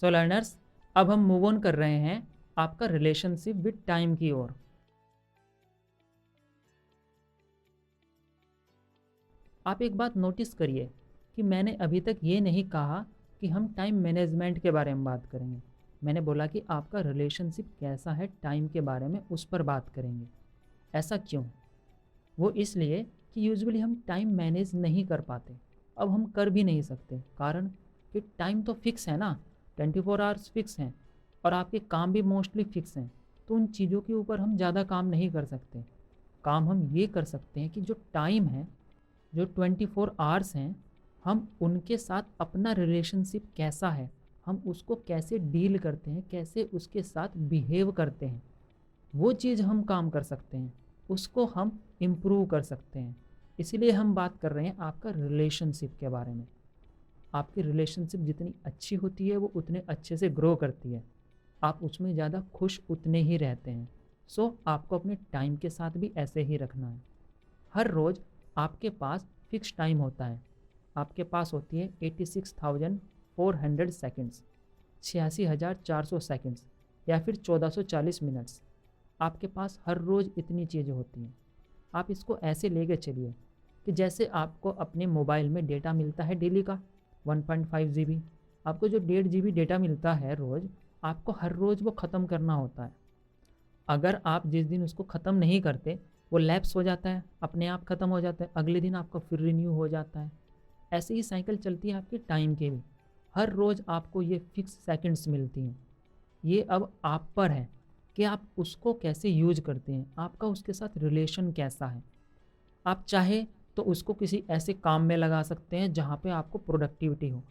सो learners, अब हम move on कर रहे हैं आपका रिलेशनशिप विद टाइम की ओर। आप एक बात नोटिस करिए कि मैंने अभी तक ये नहीं कहा कि हम टाइम मैनेजमेंट के बारे में बात करेंगे। मैंने बोला कि आपका रिलेशनशिप कैसा है टाइम के बारे में, उस पर बात करेंगे। ऐसा क्यों? वो इसलिए कि यूजुअली हम टाइम मैनेज नहीं कर पाते। अब हम कर भी नहीं सकते, कारण कि टाइम तो फिक्स है ना, 24 आवर्स फिक्स हैं और आपके काम भी मोस्टली फिक्स हैं। तो उन चीज़ों के ऊपर हम ज़्यादा काम नहीं कर सकते। काम हम ये कर सकते हैं कि जो टाइम है, जो 24 आवर्स हैं, हम उनके साथ अपना रिलेशनशिप कैसा है, हम उसको कैसे डील करते हैं, कैसे उसके साथ बिहेव करते हैं, वो चीज़ हम काम कर सकते हैं, उसको हम इम्प्रूव कर सकते हैं। इसीलिए हम बात कर रहे हैं आपका रिलेशनशिप के बारे में। आपकी रिलेशनशिप जितनी अच्छी होती है वो उतने अच्छे से ग्रो करती है, आप उसमें ज़्यादा खुश उतने ही रहते हैं। सो आपको अपने टाइम के साथ भी ऐसे ही रखना है। हर रोज़ आपके पास फिक्स टाइम होता है। आपके पास होती है 86,400 सेकेंड्स, 86,400 सेकेंड्स, या फिर 1440 मिनट्स। आपके पास हर रोज़ इतनी चीज़ें होती हैं। आप इसको ऐसे लेके चलिए कि जैसे आपको अपने मोबाइल में डेटा मिलता है डेली का 1.5 GB। आपको जो 1.5 GB डेटा मिलता है रोज़, आपको हर रोज़ वो ख़त्म करना होता है। अगर आप जिस दिन उसको ख़त्म नहीं करते, वो लैप्स हो जाता है, अपने आप ख़त्म हो जाता है, अगले दिन आपका फिर रिन्यू हो जाता है। ऐसे ही साइकिल चलती है आपके टाइम की भी। हर रोज़ आपको ये फिक्स सेकंड्स मिलती हैं। ये अब आप पर है कि आप उसको कैसे यूज करते हैं, आपका उसके साथ रिलेशन कैसा है। आप चाहे तो उसको किसी ऐसे काम में लगा सकते हैं जहाँ पे आपको प्रोडक्टिविटी हो,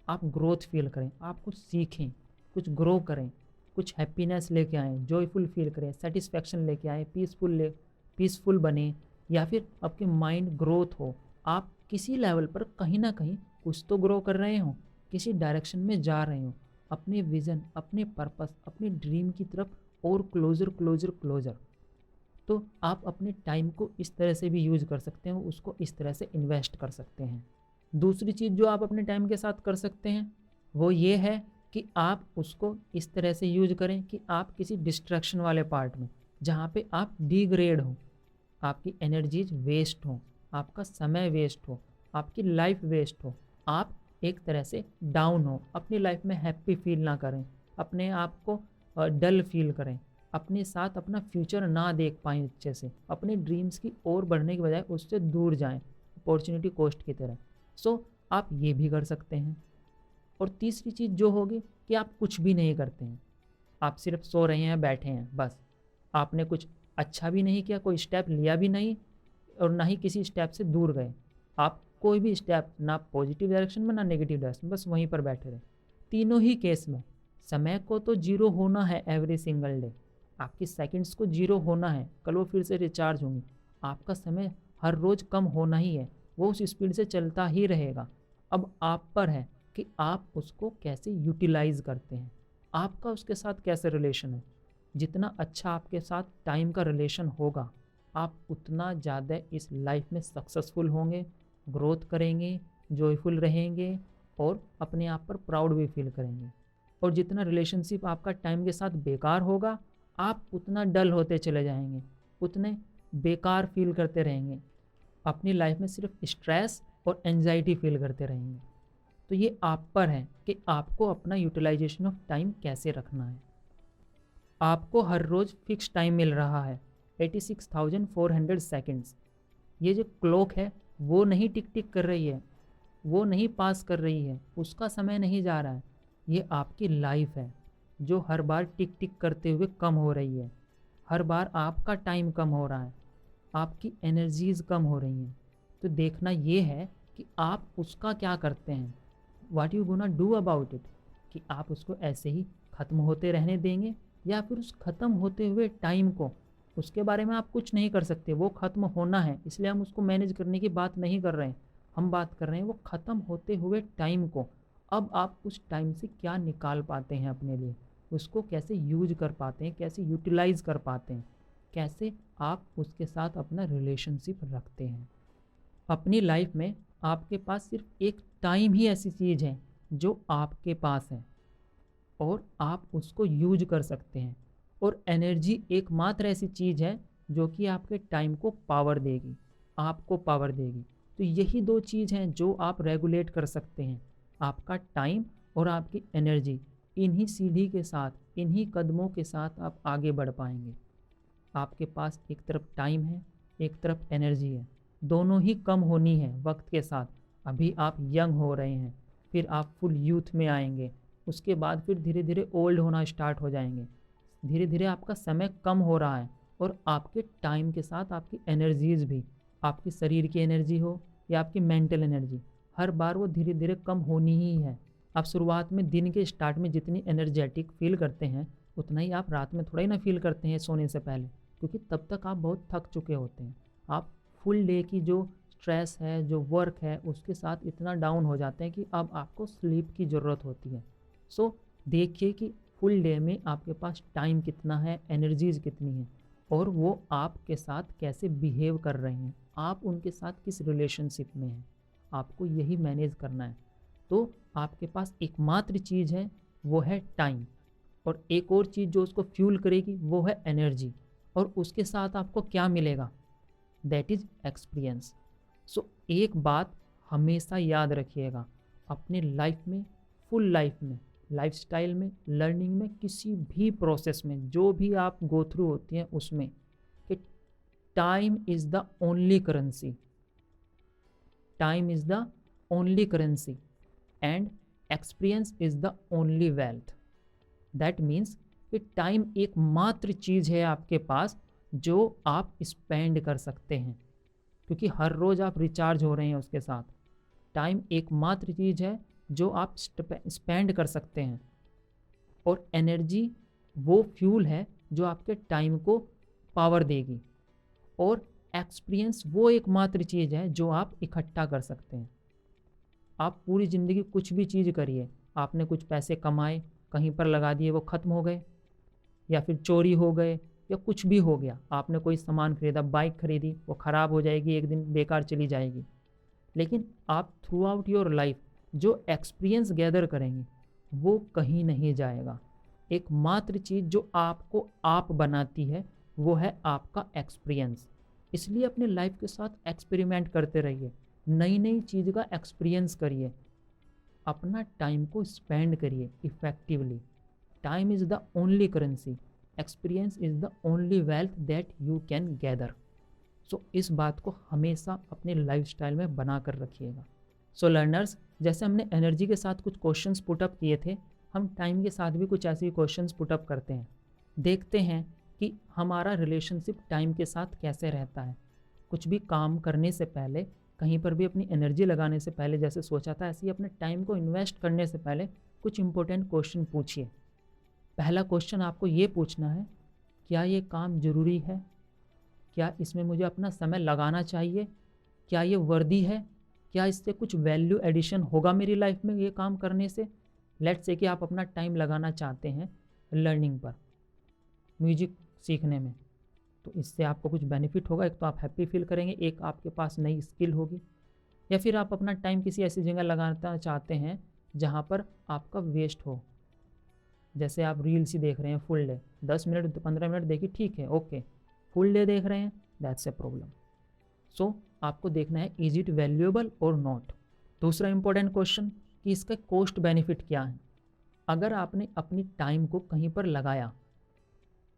आप ग्रोथ फील करें, आप कुछ सीखें, कुछ ग्रो करें, कुछ हैप्पीनेस लेके आएँ, जॉयफुल फील करें, सेटिस्फैक्शन लेके आएँ, पीसफुल बने, या फिर आपके माइंड ग्रोथ हो। आप किसी लेवल पर कहीं ना कहीं कुछ तो ग्रो कर रहे हो, किसी डायरेक्शन में जा रहे हो, अपने विज़न, अपने पर्पस, अपने ड्रीम की तरफ और क्लोज़र क्लोज़र क्लोज़र। तो आप अपने टाइम को इस तरह से भी यूज़ कर सकते हैं, उसको इस तरह से इन्वेस्ट कर सकते हैं। दूसरी चीज़ जो आप अपने टाइम के साथ कर सकते हैं, वो ये है कि आप उसको इस तरह से यूज़ करें कि आप किसी डिस्ट्रैक्शन वाले पार्ट में, जहाँ पे आप डिग्रेड हो, आपकी एनर्जीज वेस्ट हो, आपका समय वेस्ट हो, आपकी लाइफ वेस्ट हो, आप एक तरह से डाउन हो, अपनी लाइफ में हैप्पी फील ना करें, अपने आप को डल फील करें, अपने साथ अपना फ्यूचर ना देख पाएँ अच्छे से, अपने ड्रीम्स की ओर बढ़ने के बजाय उससे दूर जाएं, अपॉर्चुनिटी कॉस्ट की तरह। सो आप ये भी कर सकते हैं। और तीसरी चीज़ जो होगी कि आप कुछ भी नहीं करते हैं, आप सिर्फ सो रहे हैं, बैठे हैं, बस। आपने कुछ अच्छा भी नहीं किया, कोई स्टेप लिया भी नहीं, और ना ही किसी स्टेप से दूर गए। आप कोई भी स्टेप, ना पॉजिटिव डायरेक्शन में ना नेगेटिव डायरेक्शन में, बस वहीं पर बैठे रहे। तीनों ही केस में समय को तो जीरो होना है एवरी सिंगल डे, आपकी सेकंड्स को जीरो होना है, कल वो फिर से रिचार्ज होंगी। आपका समय हर रोज़ कम होना ही है, वो उस स्पीड से चलता ही रहेगा। अब आप पर है कि आप उसको कैसे यूटिलाइज़ करते हैं, आपका उसके साथ कैसे रिलेशन है। जितना अच्छा आपके साथ टाइम का रिलेशन होगा, आप उतना ज़्यादा इस लाइफ में सक्सेसफुल होंगे, ग्रोथ करेंगे, जॉयफुल रहेंगे और अपने आप पर प्राउड भी फील करेंगे। और जितना रिलेशनशिप आपका टाइम के साथ बेकार होगा, आप उतना डल होते चले जाएंगे, उतने बेकार फील करते रहेंगे, अपनी लाइफ में सिर्फ स्ट्रेस और एंजाइटी फील करते रहेंगे। तो ये आप पर है कि आपको अपना यूटिलाइजेशन ऑफ टाइम कैसे रखना है। आपको हर रोज़ फिक्स टाइम मिल रहा है, 86,400 सेकेंड्स। ये जो क्लॉक है वो नहीं टिक टिक कर रही है, वो नहीं पास कर रही है, उसका समय नहीं जा रहा है। ये आपकी लाइफ है जो हर बार टिक टिक करते हुए कम हो रही है। हर बार आपका टाइम कम हो रहा है, आपकी एनर्जीज़ कम हो रही हैं। तो देखना ये है कि आप उसका क्या करते हैं, what you gonna do about it. कि आप उसको ऐसे ही ख़त्म होते रहने देंगे, या फिर उस ख़त्म होते हुए टाइम को, उसके बारे में आप कुछ नहीं कर सकते, वो ख़त्म होना है, इसलिए हम उसको मैनेज करने की बात नहीं कर रहे हैं। हम बात कर रहे हैं वो ख़त्म होते हुए टाइम को। अब आप उस टाइम से क्या निकाल पाते हैं अपने लिए, उसको कैसे यूज कर पाते हैं, कैसे यूटिलाइज़ कर पाते हैं, कैसे आप उसके साथ अपना रिलेशनशिप रखते हैं। अपनी लाइफ में आपके पास सिर्फ एक टाइम ही ऐसी चीज़ है जो आपके पास है। और आप उसको यूज कर सकते हैं। और एनर्जी एकमात्र ऐसी चीज़ है जो कि आपके टाइम को पावर देगी, आपको पावर देगी। तो यही दो चीज़ हैं जो आप रेगुलेट कर सकते हैं, आपका टाइम और आपकी एनर्जी। इन्हीं सीढ़ी के साथ, इन्हीं कदमों के साथ आप आगे बढ़ पाएंगे। आपके पास एक तरफ टाइम है, एक तरफ एनर्जी है, दोनों ही कम होनी है वक्त के साथ। अभी आप यंग हो रहे हैं, फिर आप फुल यूथ में आएंगे, उसके बाद फिर धीरे धीरे ओल्ड होना स्टार्ट हो जाएंगे। धीरे धीरे आपका समय कम हो रहा है और आपके टाइम के साथ आपकी एनर्जीज़ भी, आपकी शरीर की एनर्जी हो या आपकी मेंटल एनर्जी, हर बार वो धीरे धीरे कम होनी ही है। आप शुरुआत में दिन के स्टार्ट में जितनी एनर्जेटिक फील करते हैं उतना ही आप रात में थोड़ा ही ना फील करते हैं सोने से पहले, क्योंकि तब तक आप बहुत थक चुके होते हैं। आप फुल डे की जो स्ट्रेस है, जो वर्क है, उसके साथ इतना डाउन हो जाते हैं कि अब आपको स्लीप की ज़रूरत होती है। सो देखिए कि फुल डे में आपके पास टाइम कितना है, एनर्जीज़ कितनी हैं, और वो आपके साथ कैसे बिहेव कर रहे हैं, आप उनके साथ किस रिलेशनशिप में हैं, आपको यही मैनेज करना है। तो आपके पास एकमात्र चीज़ है वो है टाइम, और एक और चीज़ जो उसको फ्यूल करेगी वो है एनर्जी, और उसके साथ आपको क्या मिलेगा, दैट इज़ एक्सपीरियंस। सो एक बात हमेशा याद रखिएगा अपने लाइफ में, फुल लाइफ में, लाइफस्टाइल में, लर्निंग में, किसी भी प्रोसेस में जो भी आप गो थ्रू होती हैं उसमें, कि time is the only currency, time is the only currency and experience is the only wealth. That means कि टाइम एकमात्र चीज़ है आपके पास जो आप स्पेंड कर सकते हैं, क्योंकि हर रोज़ आप रिचार्ज हो रहे हैं उसके साथ। टाइम एकमात्र चीज़ है जो आप स्पेंड कर सकते हैं, और एनर्जी वो फ्यूल है जो आपके टाइम को पावर देगी, और एक्सपीरियंस वो एकमात्र चीज़ है जो आप इकट्ठा कर सकते हैं। आप पूरी ज़िंदगी कुछ भी चीज़ करिए, आपने कुछ पैसे कमाए, कहीं पर लगा दिए, वो ख़त्म हो गए, या फिर चोरी हो गए, या कुछ भी हो गया, आपने कोई सामान खरीदा, बाइक खरीदी, वो ख़राब हो जाएगी, एक दिन बेकार चली जाएगी। लेकिन आप थ्रू आउट योर लाइफ जो एक्सपीरियंस गैदर करेंगे वो कहीं नहीं जाएगा। एकमात्र चीज़ जो आपको आप बनाती है वो है आपका एक्सपीरियंस। इसलिए अपने लाइफ के साथ एक्सपेरिमेंट करते रहिए, नई नई चीज़ का एक्सपीरियंस करिए, अपना टाइम को स्पेंड करिए effectively. Time is the only currency, experience is the only wealth that you can gather. So इस बात को हमेशा अपने लाइफस्टाइल में बना कर रखिएगा। सो लर्नर्स, जैसे हमने एनर्जी के साथ कुछ क्वेश्चंस पुटअप किए थे, हम टाइम के साथ भी कुछ ऐसे ही क्वेश्चंस पुटअप करते हैं। देखते हैं कि हमारा रिलेशनशिप टाइम के साथ कैसे रहता है। कुछ भी काम करने से पहले, कहीं पर भी अपनी एनर्जी लगाने से पहले, जैसे सोचा था ऐसे ही अपने टाइम को इन्वेस्ट करने से पहले कुछ इंपॉर्टेंट क्वेश्चन पूछिए। पहला क्वेश्चन आपको ये पूछना है, क्या ये काम ज़रूरी है? क्या इसमें मुझे अपना समय लगाना चाहिए? क्या ये वर्दी है? क्या इससे कुछ वैल्यू एडिशन होगा मेरी लाइफ में ये काम करने से? लेट्स से कि आप अपना टाइम लगाना चाहते हैं लर्निंग पर, म्यूजिक सीखने में, तो इससे आपको कुछ बेनिफिट होगा। एक तो आप हैप्पी फील करेंगे, एक आपके पास नई स्किल होगी। या फिर आप अपना टाइम किसी ऐसी जगह लगाना चाहते हैं जहाँ पर आपका वेस्ट हो, जैसे आप रील्स ही देख रहे हैं फुल डे, 10 मिनट 15 मिनट देखिए, ठीक है, ओके। फुल डे देख रहे हैं, दैट्स ए प्रॉब्लम। सो आपको देखना है इज इट वैल्यूएबल और नॉट। दूसरा इंपॉर्टेंट क्वेश्चन कि इसका कॉस्ट बेनिफिट क्या है। अगर आपने अपनी टाइम को कहीं पर लगाया,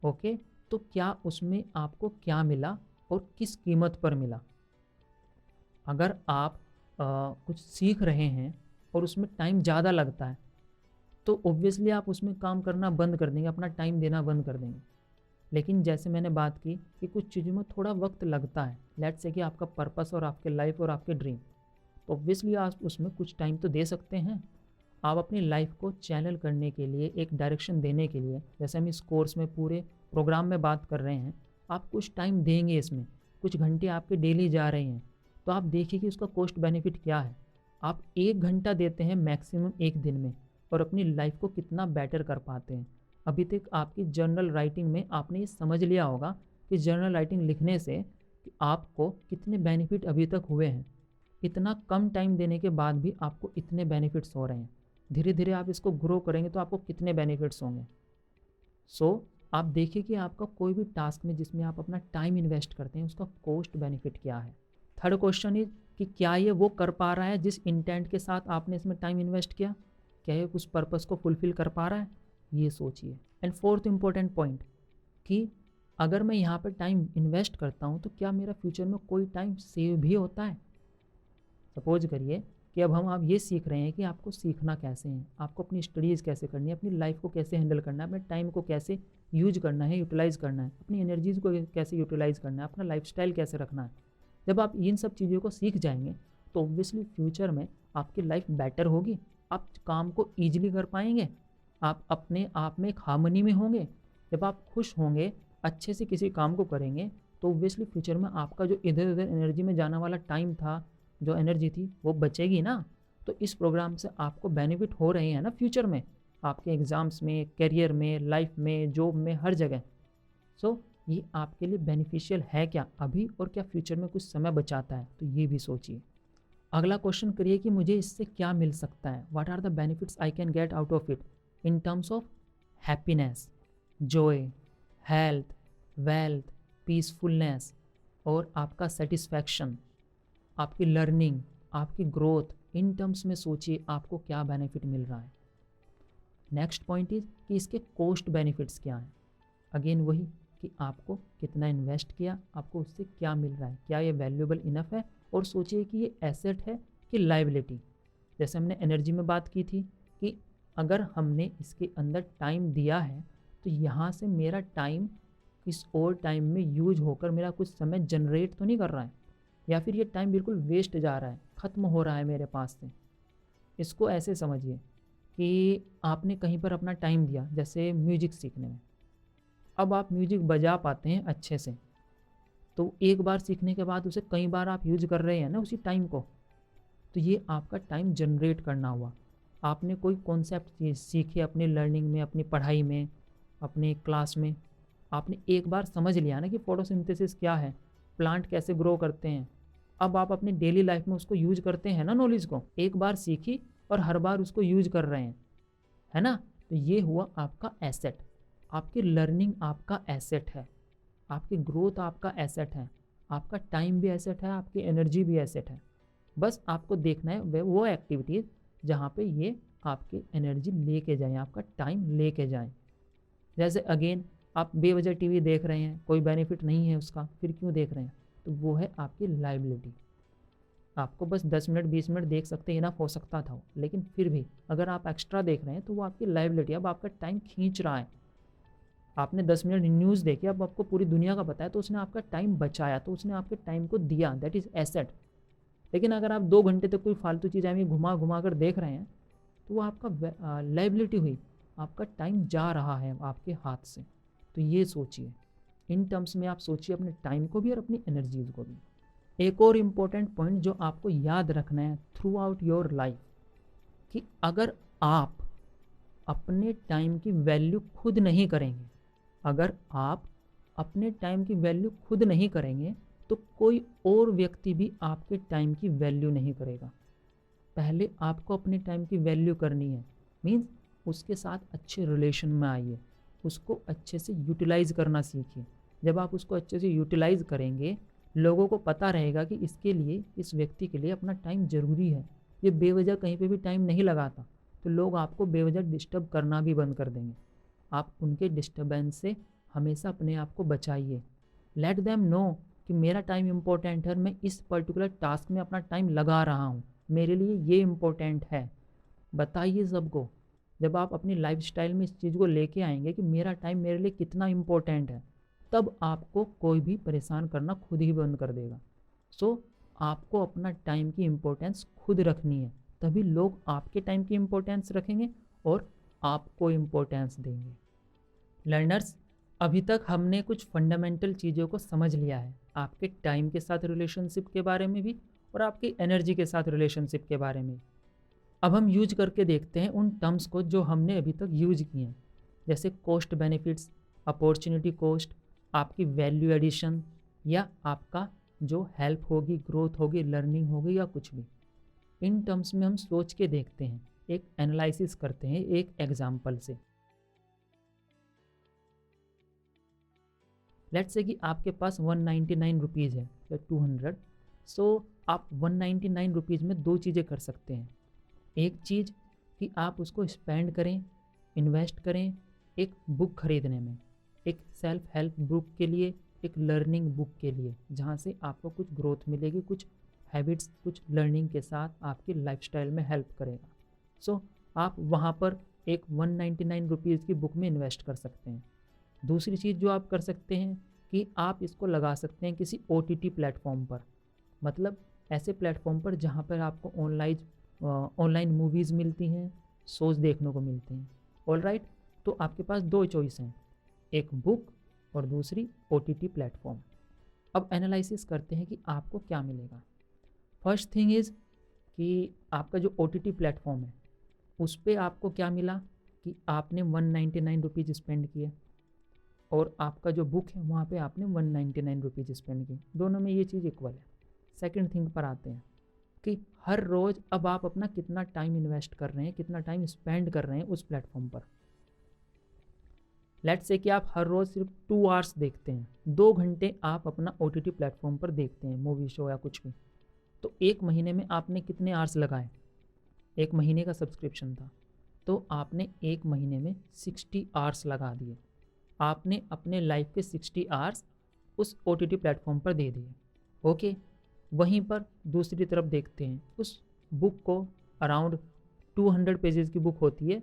ओके, तो क्या उसमें आपको क्या मिला और किस कीमत पर मिला। अगर आप कुछ सीख रहे हैं और उसमें टाइम ज़्यादा लगता है तो ऑब्वियसली आप उसमें काम करना बंद कर देंगे, अपना टाइम देना बंद कर देंगे। लेकिन जैसे मैंने बात की कि कुछ चीज़ों में थोड़ा वक्त लगता है, लेट्स से कि आपका पर्पस और आपके लाइफ और आपके ड्रीम, तो ऑब्वियसली आप उसमें कुछ टाइम तो दे सकते हैं। आप अपनी लाइफ को चैनल करने के लिए, एक डायरेक्शन देने के लिए, जैसे हम इस कोर्स में पूरे प्रोग्राम में बात कर रहे हैं, आप कुछ टाइम देंगे, इसमें कुछ घंटे आपके डेली जा रहे हैं, तो आप देखिए कि उसका कॉस्ट बेनिफिट क्या है। आप 1 घंटा देते हैं मैक्सिमम एक दिन में, और अपनी लाइफ को कितना बेटर कर पाते हैं। अभी तक आपकी जर्नल राइटिंग में आपने ये समझ लिया होगा कि जर्नल राइटिंग लिखने से कि आपको कितने बेनिफिट अभी तक हुए हैं। इतना कम टाइम देने के बाद भी आपको इतने बेनिफिट्स हो रहे हैं। धीरे धीरे आप इसको ग्रो करेंगे तो आपको कितने बेनिफिट्स होंगे। सो आप देखिए कि आपका कोई भी टास्क में जिसमें आप अपना टाइम इन्वेस्ट करते हैं उसका कॉस्ट बेनिफिट क्या है। थर्ड क्वेश्चन इज कि क्या ये वो कर पा रहा है जिस इंटेंट के साथ आपने इसमें टाइम इन्वेस्ट किया, क्या ये उस पर्पस को फुलफिल कर पा रहा है, ये सोचिए। एंड फोर्थ इंपॉर्टेंट पॉइंट कि अगर मैं यहाँ पर टाइम इन्वेस्ट करता हूँ तो क्या मेरा फ्यूचर में कोई टाइम सेव भी होता है। सपोज करिए कि अब हम आप ये सीख रहे हैं कि आपको सीखना कैसे है, आपको अपनी स्टडीज़ कैसे करनी है, अपनी लाइफ को कैसे हैंडल करना है, अपने टाइम को कैसे यूज करना है, यूटिलाइज़ करना है, अपनी एनर्जीज़ को कैसे यूटिलाइज़ करना है, अपना लाइफस्टाइल कैसे रखना है। जब आप इन सब चीज़ों को सीख जाएंगे तो ऑब्वियसली फ्यूचर में आपकी लाइफ बेटर होगी, आप काम को ईजिली कर पाएंगे, आप अपने आप में एक हार्मनी में होंगे। जब आप खुश होंगे, अच्छे से किसी काम को करेंगे तो ऑब्वियसली फ्यूचर में आपका जो इधर उधर एनर्जी में जाने वाला टाइम था, जो एनर्जी थी वो बचेगी ना। तो इस प्रोग्राम से आपको बेनिफिट हो रहे हैं ना फ्यूचर में, आपके एग्ज़ाम्स में, करियर में, लाइफ में, जॉब में, हर जगह। सो ये आपके लिए बेनिफिशियल है क्या अभी, और क्या फ्यूचर में कुछ समय बचाता है, तो ये भी सोचिए। अगला क्वेश्चन करिए कि मुझे इससे क्या मिल सकता है, what are the benefits I can get out of it in terms of happiness, joy, health, wealth, peacefulness, और आपका सेटिस्फैक्शन, आपकी लर्निंग, आपकी ग्रोथ। इन टर्म्स में सोचिए आपको क्या बेनिफिट मिल रहा है। नेक्स्ट पॉइंट इज कि इसके कॉस्ट बेनिफिट्स क्या हैं। अगेन वही कि आपको कितना इन्वेस्ट किया, आपको उससे क्या मिल रहा है, क्या ये वैल्यूएबल इनफ है, और सोचिए कि ये एसेट है कि लाइबिलिटी। जैसे हमने एनर्जी में बात की थी कि अगर हमने इसके अंदर टाइम दिया है तो यहाँ से मेरा टाइम इस और टाइम में यूज होकर मेरा कुछ समय जनरेट तो नहीं कर रहा है, या फिर ये टाइम बिल्कुल वेस्ट जा रहा है, ख़त्म हो रहा है मेरे पास से। इसको ऐसे समझिए कि आपने कहीं पर अपना टाइम दिया, जैसे म्यूजिक सीखने में। अब आप म्यूजिक बजा पाते हैं अच्छे से, तो एक बार सीखने के बाद उसे कई बार आप यूज कर रहे हैं ना उसी टाइम को, तो ये आपका टाइम जनरेट करना हुआ। आपने कोई कॉन्सेप्ट चीज़ सीखी अपनी लर्निंग में, अपनी पढ़ाई में, अपने क्लास में, आपने एक बार समझ लिया ना कि फोटोसिंथेसिस क्या है, प्लांट कैसे ग्रो करते हैं। अब आप अपनी डेली लाइफ में उसको यूज करते हैं ना, नॉलेज को एक बार सीखी और हर बार उसको यूज कर रहे हैं, है ना। तो ये हुआ आपका एसेट, आपकी लर्निंग आपका एसेट है, आपकी ग्रोथ आपका एसेट है, आपका टाइम भी एसेट है, आपकी एनर्जी भी एसेट है। बस आपको देखना है वो एक्टिविटीज़ जहाँ पे ये आपकी एनर्जी लेके जाएं, आपका टाइम लेके जाएं। जैसे अगेन आप बेवजह टीवी देख रहे हैं, कोई बेनिफिट नहीं है उसका, फिर क्यों देख रहे हैं, तो वो है आपकी लाइबिलिटी। आपको बस 10 मिनट 20 मिनट देख सकते हैं, इनफ हो सकता था, लेकिन फिर भी अगर आप एक्स्ट्रा देख रहे हैं तो वो आपकी लाइबिलिटी, अब आपका टाइम खींच रहा है। आपने 10 मिनट न्यूज़ देखी, अब आपको पूरी दुनिया का पता है, तो उसने आपका टाइम बचाया, तो उसने आपके टाइम को दिया, दैट इज़ एसेट। लेकिन अगर आप 2 घंटे तक कोई फालतू चीज़ में घुमा घुमा कर देख रहे हैं तो वो आपका लाइबिलिटी हुई, आपका टाइम जा रहा है आपके हाथ से। तो ये सोचिए, इन टर्म्स में आप सोचिए अपने टाइम को भी और अपनी एनर्जीज़ को भी। एक और इम्पोर्टेंट पॉइंट जो आपको याद रखना है थ्रू आउट योर लाइफ, कि अगर आप अपने टाइम की वैल्यू खुद नहीं करेंगे, अगर आप अपने टाइम की वैल्यू खुद नहीं करेंगे तो कोई और व्यक्ति भी आपके टाइम की वैल्यू नहीं करेगा। पहले आपको अपने टाइम की वैल्यू करनी है, मीन्स उसके साथ अच्छे रिलेशन में आइए, उसको अच्छे से यूटिलाइज़ करना सीखिए। जब आप उसको अच्छे से यूटिलाइज़ करेंगे, लोगों को पता रहेगा कि इसके लिए, इस व्यक्ति के लिए अपना टाइम ज़रूरी है, ये बेवजह कहीं पे भी टाइम नहीं लगाता, तो लोग आपको बेवजह डिस्टर्ब करना भी बंद कर देंगे। आप उनके डिस्टर्बेंस से हमेशा अपने आप को बचाइए। लेट देम नो कि मेरा टाइम इम्पोर्टेंट है, मैं इस पर्टिकुलर टास्क में अपना टाइम लगा रहा हूँ, मेरे लिए ये इम्पोर्टेंट है। बताइए सबको। जब आप अपनी लाइफस्टाइल में इस चीज़ को लेके आएंगे कि मेरा टाइम मेरे लिए कितना इम्पोर्टेंट है, तब आपको कोई भी परेशान करना खुद ही बंद कर देगा। सो आपको अपना टाइम की इम्पोर्टेंस खुद रखनी है, तभी लोग आपके टाइम की इम्पोर्टेंस रखेंगे और आपको इम्पोर्टेंस देंगे। लर्नर्स, अभी तक हमने कुछ फंडामेंटल चीज़ों को समझ लिया है, आपके टाइम के साथ रिलेशनशिप के बारे में भी और आपकी एनर्जी के साथ रिलेशनशिप के बारे में। अब हम यूज करके देखते हैं उन टर्म्स को जो हमने अभी तक यूज किए हैं, जैसे कॉस्ट बेनिफिट्स, अपॉर्चुनिटी कॉस्ट, आपकी वैल्यू एडिशन, या आपका जो हेल्प होगी, ग्रोथ होगी, लर्निंग होगी, या कुछ भी। इन टर्म्स में हम सोच के देखते हैं एक एनालिसिस करते हैं एक एग्जाम्पल से। लेट्स से कि आपके पास 199 रुपीज़ है या 200। सो आप 199 रुपीज़ में दो चीज़ें कर सकते हैं। एक चीज़ कि आप उसको स्पेंड करें, इन्वेस्ट करें एक बुक खरीदने में, एक सेल्फ हेल्प बुक के लिए, एक लर्निंग बुक के लिए, जहाँ से आपको कुछ ग्रोथ मिलेगी, कुछ हैबिट्स, कुछ लर्निंग के साथ आपकी लाइफस्टाइल में हेल्प करेगा। सो आप वहाँ पर एक 199 रुपीज़ की बुक में इन्वेस्ट कर सकते हैं। दूसरी चीज़ जो आप कर सकते हैं कि आप इसको लगा सकते हैं किसी OTT प्लेटफॉर्म पर, मतलब ऐसे प्लेटफॉर्म पर जहाँ पर आपको ऑनलाइन मूवीज़ मिलती हैं, शोज़ देखने को मिलते हैं। ऑल राइट, तो आपके पास दो चॉइस हैं, एक बुक और दूसरी OTT प्लेटफॉर्म। अब एनालिसिस करते हैं कि आपको क्या मिलेगा। फर्स्ट थिंग इज़ कि आपका जो OTT प्लेटफॉर्म है उस पर आपको क्या मिला कि आपने 199 रुपीज़ स्पेंड किए, और आपका जो बुक है वहाँ पे आपने 199 रुपीज़ स्पेंड किए, दोनों में ये चीज़ इक्वल है। सेकंड थिंग पर आते हैं कि हर रोज़ अब आप अपना कितना टाइम इन्वेस्ट कर रहे हैं, कितना टाइम स्पेंड कर रहे हैं उस प्लेटफॉर्म पर। लेट्स से कि आप हर रोज़ सिर्फ 2 आवर्स देखते हैं, 2 घंटे आप अपना OTT प्लेटफॉर्म पर देखते हैं मूवी शो या कुछ भी, तो एक महीने में आपने कितने आवर्स लगाए? एक महीने का सब्सक्रिप्शन था तो आपने एक महीने में 60 आवर्स लगा दिए। आपने अपने लाइफ के 60 आवर्स उस OTT प्लेटफॉर्म पर दे दिए। ओके, वहीं पर दूसरी तरफ देखते हैं उस बुक को, अराउंड 200 पेजेस की बुक होती है,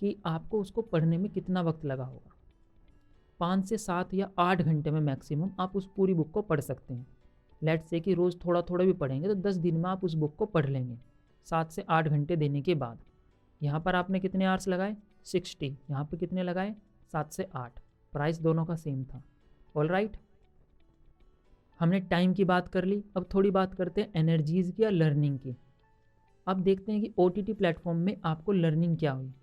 कि आपको उसको पढ़ने में कितना वक्त लगा होगा। 5 से 7 या 8 घंटे में मैक्सिमम आप उस पूरी बुक को पढ़ सकते हैं। लेट्स से कि रोज़ थोड़ा थोड़ा भी पढ़ेंगे तो 10 दिन में आप उस बुक को पढ़ लेंगे 7 से 8 घंटे देने के बाद। यहाँ पर आपने कितने आवर्स लगाए? 60। यहाँ पर कितने लगाए? 7 से 8। प्राइस दोनों का सेम था। ऑल राइट, हमने टाइम की बात कर ली, अब थोड़ी बात करते हैं एनर्जीज़ की या लर्निंग की। अब देखते हैं कि OTT प्लेटफॉर्म में आपको लर्निंग क्या हुई।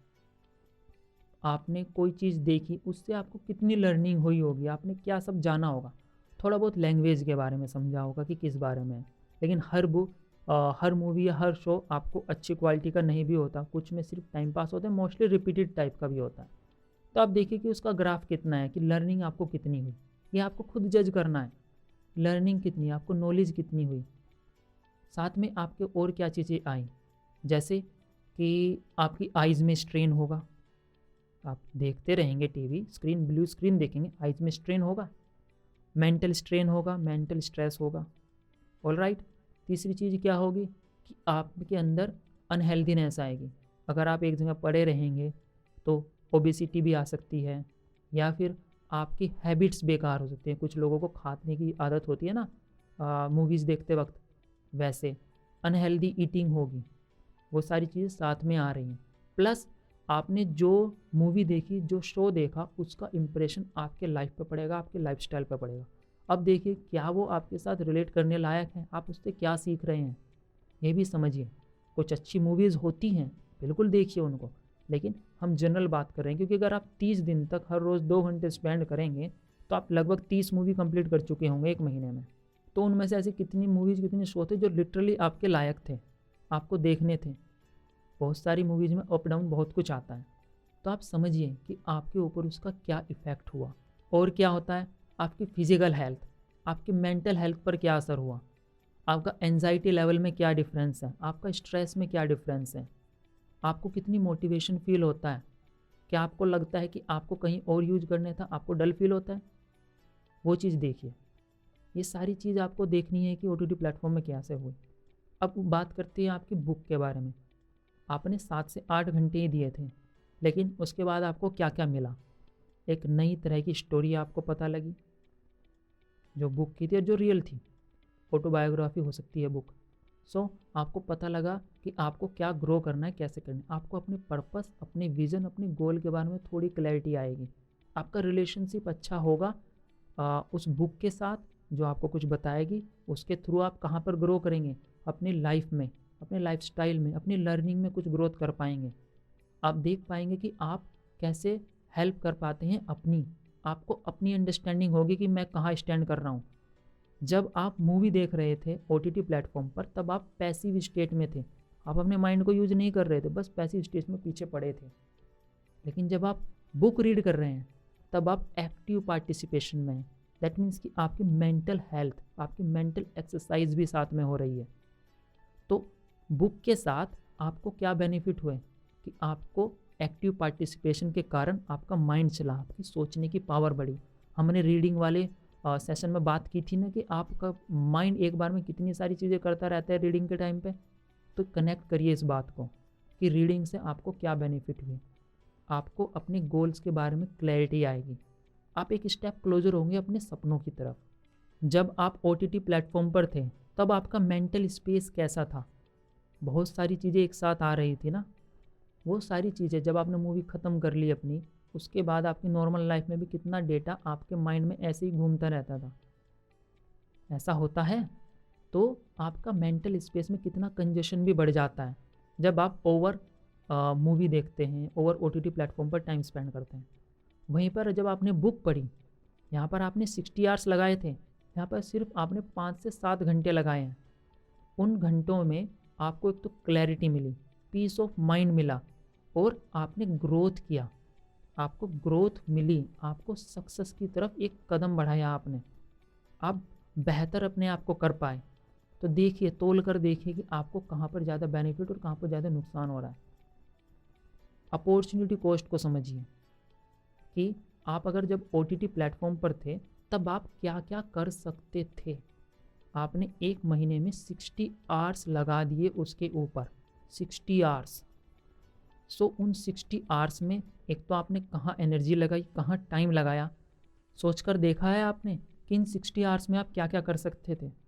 आपने कोई चीज़ देखी, उससे आपको कितनी लर्निंग हुई होगी, आपने क्या सब जाना होगा। थोड़ा बहुत लैंग्वेज के बारे में समझा होगा कि किस बारे में है, लेकिन हर मूवी या हर शो आपको अच्छी क्वालिटी का नहीं भी होता, कुछ में सिर्फ टाइम पास होता है, मोस्टली रिपीटेड टाइप का भी होता है। तो आप देखिए कि उसका ग्राफ कितना है, कि लर्निंग आपको कितनी हुई, ये आपको खुद जज करना है। लर्निंग कितनी, आपको नॉलेज कितनी हुई, साथ में आपके और क्या चीज़ें आई, जैसे कि आपकी आइज़ में स्ट्रेन होगा, आप देखते रहेंगे टीवी स्क्रीन, ब्लू स्क्रीन देखेंगे, आइज़ में स्ट्रेन होगा, मेंटल स्ट्रेन होगा, मेंटल स्ट्रेस होगा। ऑल राइट, तीसरी चीज़ क्या होगी कि आपके अंदर अनहेल्दीनेस आएगी। अगर आप एक जगह पड़े रहेंगे तो ओबेसिटी भी आ सकती है, या फिर आपकी हैबिट्स बेकार हो सकती हैं। कुछ लोगों को खाने की आदत होती है ना मूवीज़ देखते वक्त, वैसे अनहेल्दी ईटिंग होगी। वो सारी चीज़ें साथ में आ रही हैं। प्लस आपने जो मूवी देखी, जो शो देखा, उसका इम्प्रेशन आपके लाइफ पे पड़ेगा, आपके लाइफस्टाइल पे पड़ेगा। अब देखिए क्या वो आपके साथ रिलेट करने लायक है, आप उससे क्या सीख रहे हैं, ये भी समझिए। कुछ अच्छी मूवीज़ होती हैं, बिल्कुल देखिए उनको, लेकिन हम जनरल बात कर रहे हैं, क्योंकि अगर आप 30 दिन तक हर रोज़ 2 घंटे स्पेंड करेंगे तो आप लगभग 30 मूवी कंप्लीट कर चुके होंगे एक महीने में। तो उनमें से ऐसी कितनी मूवीज़, कितने शो थे जो लिटरली आपके लायक थे, आपको देखने थे। बहुत सारी मूवीज़ में अप डाउन बहुत कुछ आता है, तो आप समझिए कि आपके ऊपर उसका क्या इफ़ेक्ट हुआ। और क्या होता है, आपकी फ़िज़िकल हेल्थ, आपकी मेंटल हेल्थ पर क्या असर हुआ, आपका एंजाइटी लेवल में क्या डिफरेंस है, आपका स्ट्रेस में क्या डिफरेंस है, आपको कितनी मोटिवेशन फील होता है, क्या आपको लगता है कि आपको कहीं और यूज करने था, आपको डल फील होता है, वो चीज़ देखिए। ये सारी चीज़ आपको देखनी है कि OTT प्लेटफॉर्म में कैसे हुई। अब बात करते हैं आपकी बुक के बारे में। आपने 7 से 8 घंटे ही दिए थे, लेकिन उसके बाद आपको क्या क्या मिला। एक नई तरह की स्टोरी आपको पता लगी जो बुक की थी और जो रियल थी, ऑटोबायोग्राफी हो सकती है बुक। सो आपको पता लगा कि आपको क्या ग्रो करना है, कैसे करना है। आपको अपने पर्पस, अपने विज़न, अपने गोल के बारे में थोड़ी क्लैरिटी आएगी। आपका रिलेशनशिप अच्छा होगा उस बुक के साथ जो आपको कुछ बताएगी। उसके थ्रू आप कहाँ पर ग्रो करेंगे, अपनी लाइफ में, अपने लाइफस्टाइल में, अपनी लर्निंग में कुछ ग्रोथ कर पाएंगे। आप देख पाएंगे कि आप कैसे हेल्प कर पाते हैं अपनी, आपको अपनी अंडरस्टैंडिंग होगी कि मैं कहाँ स्टैंड कर रहा हूँ। जब आप मूवी देख रहे थे OTT प्लेटफॉर्म पर, तब आप पैसिव स्टेट में थे, आप अपने माइंड को यूज नहीं कर रहे थे, बस पैसिव स्टेज में पीछे पड़े थे। लेकिन जब आप बुक रीड कर रहे हैं तब आप एक्टिव पार्टिसिपेशन में हैं। दैट मीन्स कि आपकी मेंटल हेल्थ, आपकी मेंटल एक्सरसाइज भी साथ में हो रही है। तो बुक के साथ आपको क्या बेनिफिट हुए कि आपको एक्टिव पार्टिसिपेशन के कारण आपका माइंड चला, आपकी सोचने की पावर बढ़ी। हमने रीडिंग वाले सेशन में बात की थी ना कि आपका माइंड एक बार में कितनी सारी चीज़ें करता रहता है रीडिंग के टाइम पे। तो कनेक्ट करिए इस बात को कि रीडिंग से आपको क्या बेनिफिट हुए। आपको अपने गोल्स के बारे में क्लैरिटी आएगी, आप एक स्टेप क्लोजर होंगे अपने सपनों की तरफ। जब आप OTT प्लेटफॉर्म पर थे तब आपका मेंटल स्पेस कैसा था? बहुत सारी चीज़ें एक साथ आ रही थी ना। वो सारी चीज़ें जब आपने मूवी ख़त्म कर ली अपनी, उसके बाद आपकी नॉर्मल लाइफ में भी कितना डेटा आपके माइंड में ऐसे ही घूमता रहता था। ऐसा होता है तो आपका मेंटल स्पेस में कितना कंजेशन भी बढ़ जाता है जब आप ओवर मूवी देखते हैं, ओवर OTT प्लेटफॉर्म पर टाइम स्पेंड करते हैं। वहीं पर जब आपने बुक पढ़ी, यहाँ पर आपने 60 आवर्स लगाए थे, यहाँ पर सिर्फ आपने 5 से 7 घंटे लगाए हैं। उन घंटों में आपको एक तो क्लैरिटी मिली, पीस ऑफ माइंड मिला और आपने ग्रोथ किया, आपको ग्रोथ मिली, आपको सक्सेस की तरफ एक कदम बढ़ाया आपने, आप बेहतर अपने आप को कर पाए। तो देखिए, तोल कर देखिए कि आपको कहाँ पर ज़्यादा बेनिफिट और कहाँ पर ज़्यादा नुकसान हो रहा है। अपॉर्चुनिटी कॉस्ट को समझिए कि आप अगर जब OTT प्लेटफॉर्म पर थे तब आप क्या क्या कर सकते थे। आपने एक महीने में 60 आवर्स लगा दिए उसके ऊपर, 60 आवर्स। सो उन 60 आवर्स में एक तो आपने कहाँ एनर्जी लगाई, कहाँ टाइम लगाया, सोचकर देखा है आपने कि इन 60 आवर्स में आप क्या क्या कर सकते थे।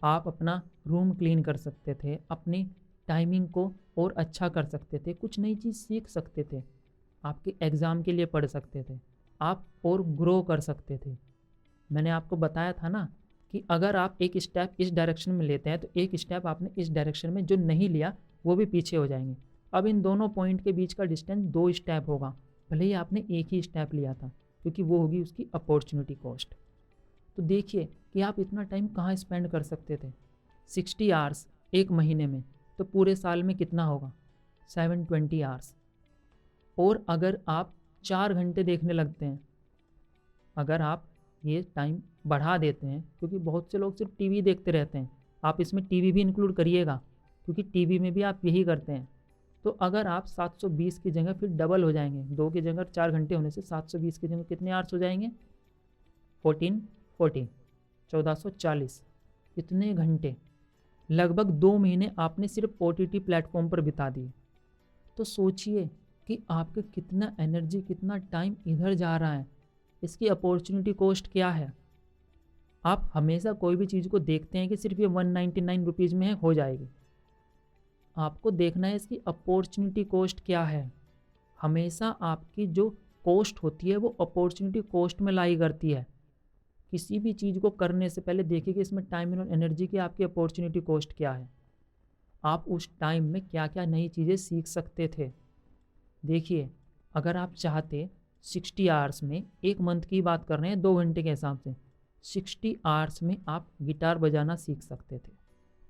आप अपना रूम क्लीन कर सकते थे, अपनी टाइमिंग को और अच्छा कर सकते थे, कुछ नई चीज़ सीख सकते थे, आपके एग्ज़ाम के लिए पढ़ सकते थे, आप और ग्रो कर सकते थे। मैंने आपको बताया था ना कि अगर आप एक स्टेप इस डायरेक्शन में लेते हैं तो एक स्टेप आपने इस डायरेक्शन में जो नहीं लिया वो भी पीछे हो जाएंगे। अब इन दोनों पॉइंट के बीच का डिस्टेंस 2 स्टेप होगा, भले ही आपने एक ही स्टेप लिया था, क्योंकि वो होगी उसकी अपॉर्चुनिटी कॉस्ट। तो देखिए कि आप इतना टाइम कहाँ स्पेंड कर सकते थे। 60 आवर्स एक महीने में, तो पूरे साल में कितना होगा? 720 आवर्स। और अगर आप 4 घंटे देखने लगते हैं, अगर आप ये टाइम बढ़ा देते हैं, क्योंकि बहुत से लोग सिर्फ टीवी देखते रहते हैं, आप इसमें टीवी भी इंक्लूड करिएगा क्योंकि टीवी में भी आप यही करते हैं। तो अगर आप 720 की जगह फिर डबल हो जाएंगे, 2 की जगह 4 घंटे होने से 720 की जगह कितने आवर्स हो जाएंगे? 1440 इतने घंटे, लगभग 2 महीने आपने सिर्फ OTT प्लेटफॉर्म पर बिता दिए। तो सोचिए कि आपका कितना एनर्जी, कितना टाइम इधर जा रहा है, इसकी अपॉर्चुनिटी कॉस्ट क्या है। आप हमेशा कोई भी चीज़ को देखते हैं कि सिर्फ ये 199 रुपीज़ में है, हो जाएगी। आपको देखना है इसकी अपॉर्चुनिटी कॉस्ट क्या है। हमेशा आपकी जो कॉस्ट होती है वो अपॉर्चुनिटी कॉस्ट में लाई करती है। किसी भी चीज़ को करने से पहले देखिए कि इसमें टाइम और एनर्जी की आपकी अपॉर्चुनिटी कॉस्ट क्या है। आप उस टाइम में क्या क्या नई चीज़ें सीख सकते थे। देखिए, अगर आप चाहते 60 आवर्स में, एक मंथ की बात कर रहे हैं 2 घंटे के हिसाब से, 60 आवर्स में आप गिटार बजाना सीख सकते थे,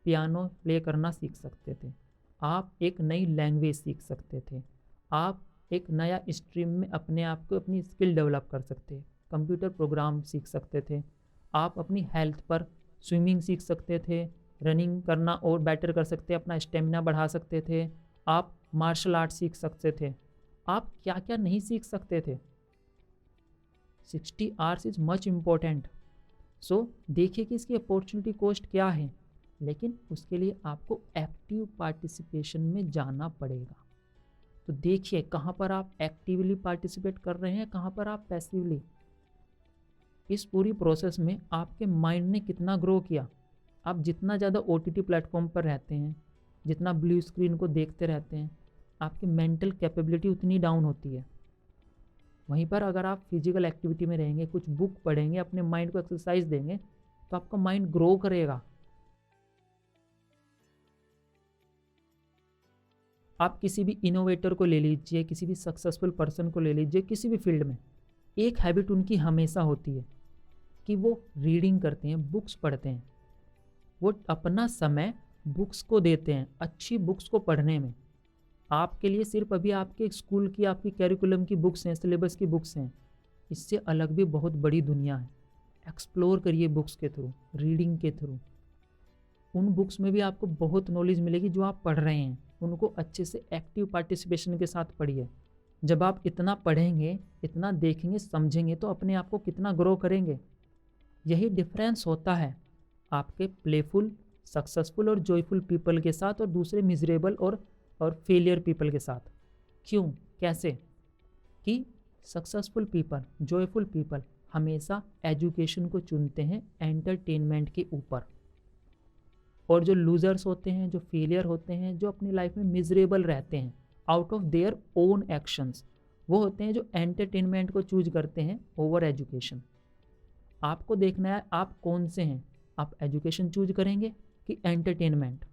पियानो प्ले करना सीख सकते थे, आप एक नई लैंग्वेज सीख सकते थे, आप एक नया स्ट्रीम में अपने आप को, अपनी स्किल डेवलप कर सकते, कंप्यूटर प्रोग्राम सीख सकते थे, आप अपनी हेल्थ पर स्विमिंग सीख सकते थे, रनिंग करना और बेटर कर सकते, अपना स्टेमिना बढ़ा सकते थे, आप मार्शल आर्ट सीख सकते थे, आप क्या क्या नहीं सीख सकते थे। 60 आवर्स इज़ मच इम्पोर्टेंट। सो देखिए कि इसकी अपॉर्चुनिटी कॉस्ट क्या है, लेकिन उसके लिए आपको एक्टिव पार्टिसिपेशन में जाना पड़ेगा। तो देखिए कहाँ पर आप एक्टिवली पार्टिसिपेट कर रहे हैं, कहाँ पर आप पैसिवली। इस पूरी प्रोसेस में आपके माइंड ने कितना ग्रो किया। आप जितना ज़्यादा OTT प्लेटफॉर्म पर रहते हैं, जितना ब्लू स्क्रीन को देखते रहते हैं, आपकी मेंटल कैपेबिलिटी उतनी डाउन होती है। वहीं पर अगर आप फिजिकल एक्टिविटी में रहेंगे, कुछ बुक पढ़ेंगे, अपने माइंड को एक्सरसाइज देंगे, तो आपका माइंड ग्रो करेगा। आप किसी भी इनोवेटर को ले लीजिए, किसी भी सक्सेसफुल पर्सन को ले लीजिए, किसी भी फील्ड में एक हैबिट उनकी हमेशा होती है कि वो रीडिंग करते हैं, बुक्स पढ़ते हैं। वो अपना समय बुक्स को देते हैं, अच्छी बुक्स को पढ़ने में। आपके लिए सिर्फ अभी आपके स्कूल की, आपकी कैरिकुलम की बुक्स हैं, सिलेबस की बुक्स हैं, इससे अलग भी बहुत बड़ी दुनिया है। एक्सप्लोर करिए बुक्स के थ्रू, रीडिंग के थ्रू। उन बुक्स में भी आपको बहुत नॉलेज मिलेगी जो आप पढ़ रहे हैं, उनको अच्छे से एक्टिव पार्टिसिपेशन के साथ पढ़िए। जब आप इतना पढ़ेंगे, इतना देखेंगे, समझेंगे, तो अपने आप को कितना ग्रो करेंगे। यही डिफरेंस होता है आपके प्लेफुल, सक्सेसफुल और जॉयफुल पीपल के साथ और दूसरे मिजरेबल और फेलियर पीपल के साथ। क्यों, कैसे? कि सक्सेसफुल पीपल, जॉयफुल पीपल हमेशा एजुकेशन को चुनते हैं एंटरटेनमेंट के ऊपर, और जो लूजर्स होते हैं, जो फेलियर होते हैं, जो अपनी लाइफ में मिजरेबल रहते हैं out of their own actions, वो होते हैं जो एंटरटेनमेंट को चूज करते हैं ओवर एजुकेशन। आपको देखना है आप कौन से हैं, आप एजुकेशन चूज करेंगे कि एंटरटेनमेंट।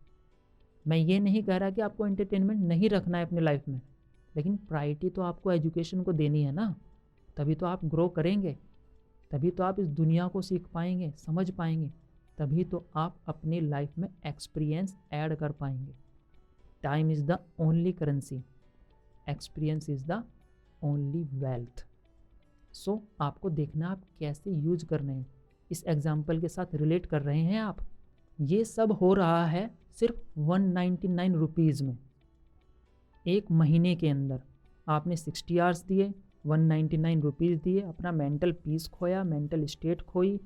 मैं ये नहीं कह रहा कि आपको एंटरटेनमेंट नहीं रखना है अपनी लाइफ में, लेकिन प्रायोरिटी तो आपको एजुकेशन को देनी है ना। तभी तो आप ग्रो करेंगे, तभी तो आप इस दुनिया को सीख पाएंगे, समझ पाएंगे, तभी तो आप अपनी लाइफ में एक्सपीरियंस ऐड कर पाएंगे। Time is the only currency, experience is the only wealth. So आपको देखना आप कैसे यूज कर रहे हैं, इस एग्जाम्पल के साथ रिलेट कर रहे हैं आप। ये सब हो रहा है सिर्फ 199 रुपीज़ में। एक महीने के अंदर आपने 60 आवर्स दिए, 199 रुपीज़ दिए, अपना मेंटल पीस खोया, मेंटल स्टेट खोई,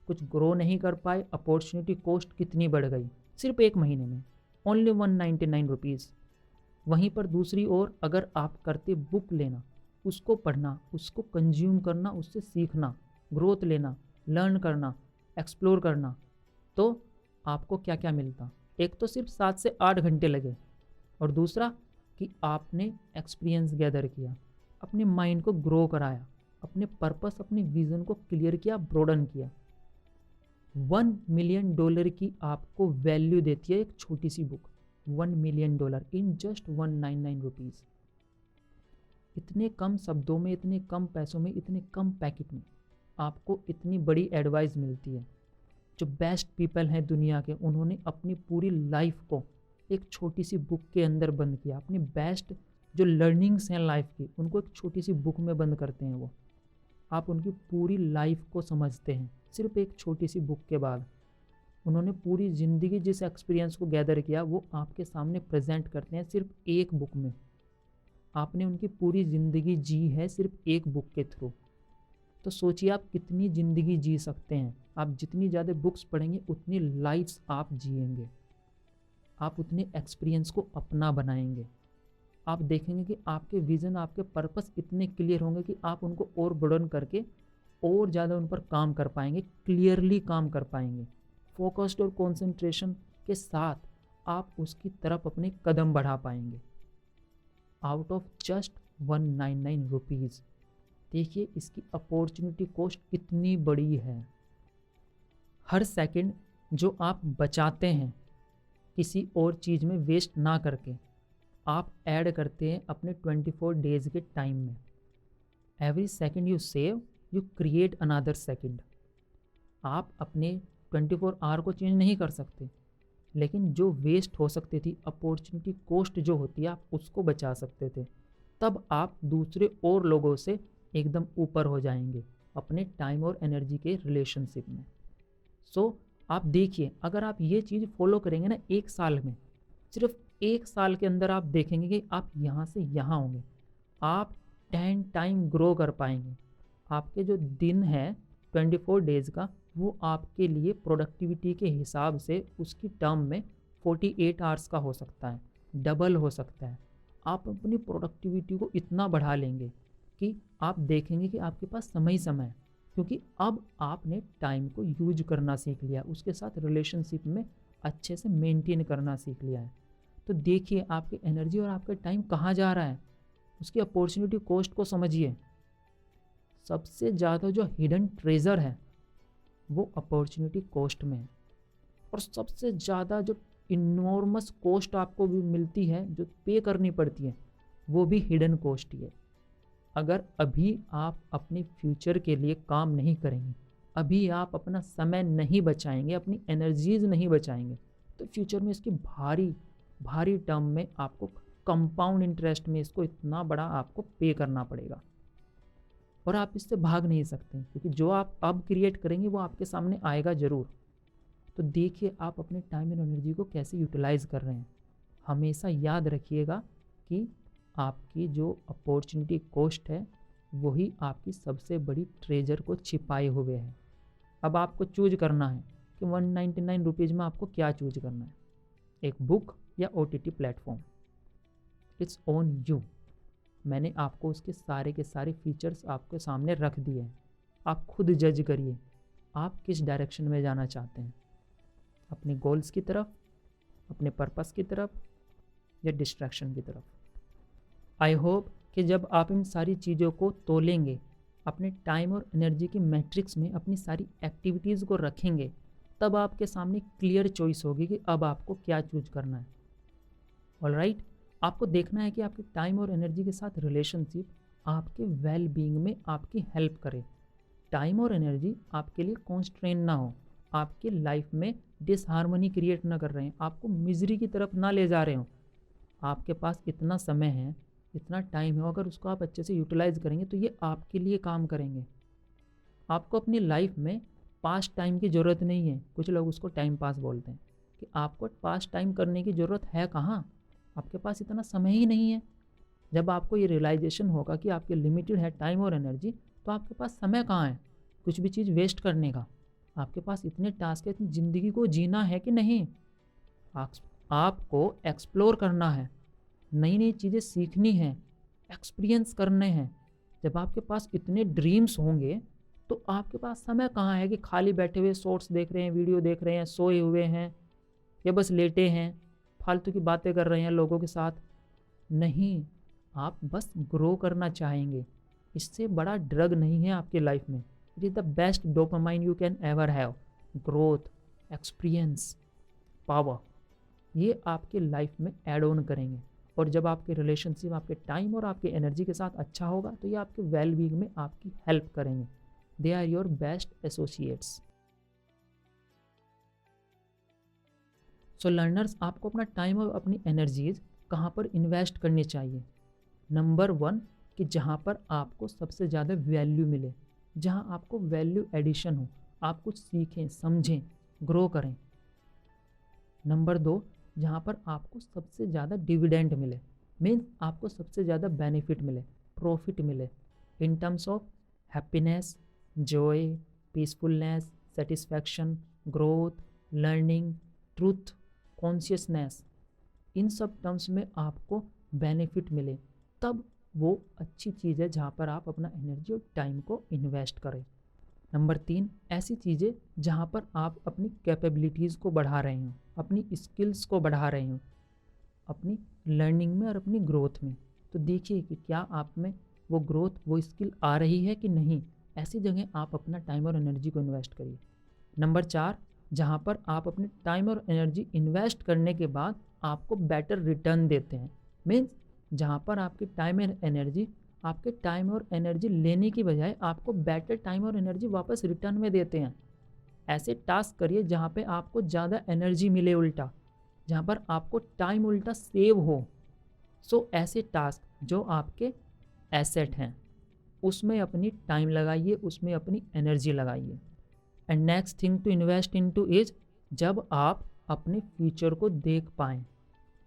कुछ ग्रो नहीं कर पाए। अपॉर्चुनिटी कॉस्ट कितनी बढ़ गई सिर्फ एक महीने में, ओनली 199 रुपीज़। वहीं पर दूसरी ओर अगर आप करते बुक लेना, उसको पढ़ना, उसको कंज्यूम करना, उससे सीखना, ग्रोथ लेना, लर्न करना, एक्सप्लोर करना, तो आपको क्या क्या मिलता। एक तो सिर्फ 7 से 8 घंटे लगे, और दूसरा कि आपने एक्सपीरियंस गैदर किया, अपने माइंड को ग्रो कराया, अपने पर्पस, अपने विज़न को क्लियर किया, ब्रोडन किया। $1 मिलियन की आपको वैल्यू देती है एक छोटी सी book. $1 million in just 199 rupees. इतने कम शब्दों में, इतने कम पैसों में, इतने कम पैकेट में आपको इतनी बड़ी एडवाइस मिलती है। जो बेस्ट पीपल हैं दुनिया के, उन्होंने अपनी पूरी लाइफ को एक छोटी सी बुक के अंदर बंद किया। अपनी बेस्ट जो लर्निंग्स हैं लाइफ की, उनको एक छोटी सी बुक में बंद करते हैं वो। आप उनकी पूरी लाइफ को समझते हैं सिर्फ एक छोटी सी बुक के बाद। उन्होंने पूरी ज़िंदगी जिस एक्सपीरियंस को गैदर किया वो आपके सामने प्रेजेंट करते हैं सिर्फ एक बुक में। आपने उनकी पूरी ज़िंदगी जी है सिर्फ एक बुक के थ्रू। तो सोचिए आप कितनी ज़िंदगी जी सकते हैं। आप जितनी ज़्यादा बुक्स पढ़ेंगे उतनी लाइफ्स आप जिएंगे, आप उतने एक्सपीरियंस को अपना बनाएंगे। आप देखेंगे कि आपके विज़न, आपके पर्पस इतने क्लियर होंगे कि आप उनको और ब्रॉडन करके और ज़्यादा उन पर काम कर पाएंगे, क्लियरली काम कर पाएंगे। फोकस्ड और कंसंट्रेशन के साथ आप उसकी तरफ अपने कदम बढ़ा पाएंगे। Out of just 199 rupees. देखिए इसकी अपॉर्चुनिटी कॉस्ट कितनी बड़ी है। हर सेकंड जो आप बचाते हैं किसी और चीज़ में वेस्ट ना करके, आप ऐड करते हैं अपने 24 डेज़ के टाइम में। Every second you save, you create another second. आप अपने 24 आवर को चेंज नहीं कर सकते, लेकिन जो वेस्ट हो सकती थी, अपॉर्चुनिटी कॉस्ट जो होती है, आप उसको बचा सकते थे। तब आप दूसरे और लोगों से एकदम ऊपर हो जाएंगे अपने टाइम और एनर्जी के रिलेशनशिप में। सो आप देखिए, अगर आप ये चीज़ फॉलो करेंगे ना, एक साल में, सिर्फ एक साल के अंदर आप देखेंगे कि आप यहाँ से यहाँ होंगे। आप 10 टाइम ग्रो कर पाएंगे। आपके जो दिन है 24 डेज़ का, वो आपके लिए प्रोडक्टिविटी के हिसाब से उसकी टर्म में 48 आवर्स का हो सकता है, डबल हो सकता है। आप अपनी प्रोडक्टिविटी को इतना बढ़ा लेंगे कि आप देखेंगे कि आपके पास समय है, क्योंकि अब आपने टाइम को यूज करना सीख लिया, उसके साथ रिलेशनशिप में अच्छे से मेंटेन करना सीख लिया है। तो देखिए आपकी एनर्जी और आपका टाइम कहाँ जा रहा है, उसकी अपॉर्चुनिटी कॉस्ट को समझिए। सबसे ज़्यादा जो हिडन ट्रेजर है वो अपॉर्चुनिटी कॉस्ट में है, और सबसे ज़्यादा जो इनॉर्मस कॉस्ट आपको भी मिलती है, जो पे करनी पड़ती है, वो भी हिडन कॉस्ट ही है। अगर अभी आप अपने फ्यूचर के लिए काम नहीं करेंगे, अभी आप अपना समय नहीं बचाएंगे, अपनी एनर्जीज नहीं बचाएंगे, तो फ्यूचर में इसकी भारी भारी टर्म में आपको कंपाउंड इंटरेस्ट में इसको इतना बड़ा आपको पे करना पड़ेगा, और आप इससे भाग नहीं सकते, क्योंकि जो आप अब क्रिएट करेंगे वो आपके सामने आएगा ज़रूर। तो देखिए आप अपने टाइम एंड एनर्जी को कैसे यूटिलाइज़ कर रहे हैं। हमेशा याद रखिएगा कि आपकी जो अपॉर्चुनिटी कॉस्ट है वही आपकी सबसे बड़ी ट्रेजर को छिपाए हुए है। अब आपको चूज करना है कि 199 रुपीज़ में आपको क्या चूज करना है, एक बुक या OTT platform. It's on you. मैंने आपको उसके सारे के सारे फीचर्स आपके सामने रख दिए हैं, आप खुद जज करिए आप किस डायरेक्शन में जाना चाहते हैं, अपने गोल्स की तरफ, अपने पर्पस की तरफ, या डिस्ट्रैक्शन की तरफ। आई होप कि जब आप इन सारी चीज़ों को तोलेंगे, अपने टाइम और एनर्जी की मैट्रिक्स में अपनी सारी एक्टिविटीज़ को रखेंगे, तब आपके सामने क्लियर चॉइस होगी कि अब आपको क्या चूज करना है। ऑलराइट, आपको देखना है कि आपके टाइम और एनर्जी के साथ रिलेशनशिप आपके वेल बीइंग में आपकी हेल्प करे। टाइम और एनर्जी आपके लिए कॉन्स्ट्रेन ना हो, आपकी लाइफ में डिसहार्मनी क्रिएट ना कर रहे हैं, आपको मिजरी की तरफ ना ले जा रहे हो। आपके पास इतना समय है, इतना टाइम है, अगर उसको आप अच्छे से यूटिलाइज करेंगे तो ये आपके लिए काम करेंगे। आपको अपनी लाइफ में पास टाइम की ज़रूरत नहीं है। कुछ लोग उसको टाइम पास बोलते हैं कि आपको पास टाइम करने की ज़रूरत है कहाँ, आपके पास इतना समय ही नहीं है। जब आपको ये रियलाइजेशन होगा कि आपके लिमिटेड है टाइम और एनर्जी, तो आपके पास समय कहाँ है कुछ भी चीज़ वेस्ट करने का। आपके पास इतने टास्क है, इतनी ज़िंदगी को जीना है कि नहीं। आपको एक्सप्लोर करना है, नई नई चीज़ें सीखनी है, एक्सपीरियंस करने हैं। जब आपके पास इतने ड्रीम्स होंगे तो आपके पास समय कहाँ है कि खाली बैठे हुए शॉर्ट्स देख रहे हैं, वीडियो देख रहे हैं, सोए हुए हैं, या बस लेटे हैं, फालतू की बातें कर रहे हैं लोगों के साथ। नहीं, आप बस ग्रो करना चाहेंगे। इससे बड़ा ड्रग नहीं है आपकी लाइफ में। It is the best dopamine you can ever have. Growth, experience, power, ये आपके लाइफ में ऐड ऑन करेंगे। और जब आपके रिलेशनशिप आपके टाइम और आपके एनर्जी के साथ अच्छा होगा तो ये आपके वेल बीइंग में आपकी हेल्प करेंगे। They are your best associates. So learners, आपको अपना टाइम और अपनी एनर्जीज कहाँ पर इन्वेस्ट करनी चाहिए। नंबर 1, कि जहाँ पर आपको सबसे ज़्यादा वैल्यू मिले, जहाँ आपको वैल्यू एडिशन हो, आप कुछ सीखें, समझें, ग्रो करें। नंबर 2, जहाँ पर आपको सबसे ज़्यादा डिविडेंड मिले, मीन्स आपको सबसे ज़्यादा बेनिफिट मिले, प्रॉफिट मिले in terms of happiness, joy, peacefulness, satisfaction, growth, learning, truth, consciousness. इन सब टर्म्स में आपको बेनिफिट मिले, तब वो अच्छी चीज़ है जहाँ पर आप अपना एनर्जी और टाइम को इन्वेस्ट करें। नंबर 3, ऐसी चीज़ें जहाँ पर आप अपनी कैपेबिलिटीज़ को बढ़ा रहे हो, अपनी स्किल्स को बढ़ा रहे हो, अपनी लर्निंग में और अपनी ग्रोथ में। तो देखिए कि क्या आप में वो ग्रोथ, वो स्किल आ रही है कि नहीं। ऐसी जगह आप अपना टाइम और एनर्जी को इन्वेस्ट करिए। नंबर 4, जहाँ पर आप अपने टाइम और एनर्जी इन्वेस्ट करने के बाद आपको बेटर रिटर्न देते हैं, मीन्स जहाँ पर आपकी टाइम एंड एनर्जी आपके टाइम और एनर्जी लेने की बजाय आपको बेटर टाइम और एनर्जी वापस रिटर्न में देते हैं। ऐसे टास्क करिए जहाँ पे आपको ज़्यादा एनर्जी मिले, उल्टा जहाँ पर आपको टाइम उल्टा सेव हो। सो ऐसे टास्क जो आपके एसेट हैं उसमें अपनी टाइम लगाइए, उसमें अपनी एनर्जी लगाइए। And next thing to invest into is, जब आप अपने फ्यूचर को देख पाएँ,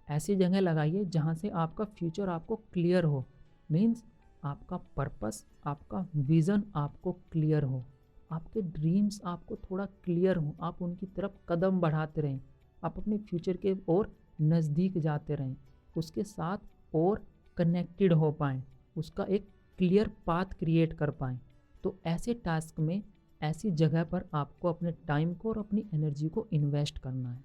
ऐसी जगह लगाइए जहाँ से आपका फ्यूचर आपको क्लियर हो, मीन्स आपका पर्पस, आपका विज़न आपको क्लियर हो, आपके ड्रीम्स आपको थोड़ा क्लियर हो, आप उनकी तरफ कदम बढ़ाते रहें, आप अपने फ्यूचर के और नज़दीक जाते रहें, उसके साथ और कनेक्टेड हो पाएँ, उसका एक क्लियर पाथ क्रिएट कर पाएँ। तो ऐसे टास्क में, ऐसी जगह पर आपको अपने टाइम को और अपनी एनर्जी को इन्वेस्ट करना है।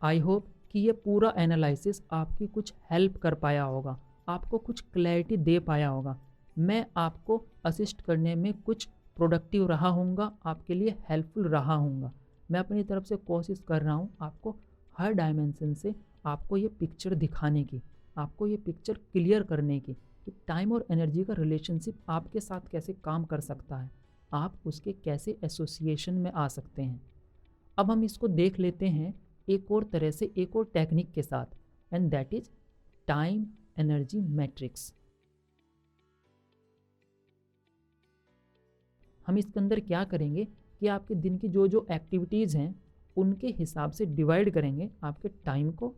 आई होप कि ये पूरा एनालिसिस आपकी कुछ हेल्प कर पाया होगा, आपको कुछ क्लैरिटी दे पाया होगा। मैं आपको असिस्ट करने में कुछ प्रोडक्टिव रहा हूँगा, आपके लिए हेल्पफुल रहा हूँगा। मैं अपनी तरफ से कोशिश कर रहा हूँ आपको हर डायमेंशन से आपको ये पिक्चर दिखाने की, आपको ये पिक्चर क्लियर करने की कि टाइम और एनर्जी का रिलेशनशिप आपके साथ कैसे काम कर सकता है, आप उसके कैसे एसोसिएशन में आ सकते हैं। अब हम इसको देख लेते हैं एक और तरह से, एक और टेक्निक के साथ, and that is time energy matrix. हम इसके अंदर क्या करेंगे कि आपके दिन की जो जो एक्टिविटीज़ हैं उनके हिसाब से डिवाइड करेंगे आपके टाइम को,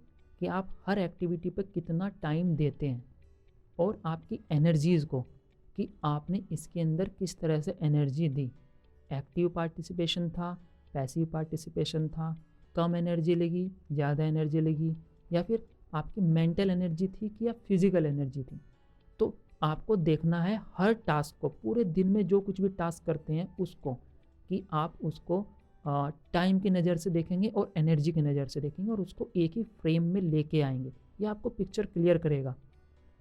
कि आप हर एक्टिविटी पर कितना टाइम देते हैं, और आपकी एनर्जीज़ को कि आपने इसके अंदर किस तरह से एनर्जी दी। एक्टिव पार्टिसिपेशन था, पैसिव पार्टिसिपेशन था, कम एनर्जी लगी, ज़्यादा एनर्जी लगी, या फिर आपकी मेंटल एनर्जी थी कि या फिजिकल एनर्जी थी। तो आपको देखना है हर टास्क को, पूरे दिन में जो कुछ भी टास्क करते हैं उसको, कि आप उसको टाइम की नज़र से देखेंगे और एनर्जी की नज़र से देखेंगे, और उसको एक ही फ्रेम में लेके आएंगे। ये आपको पिक्चर क्लियर करेगा।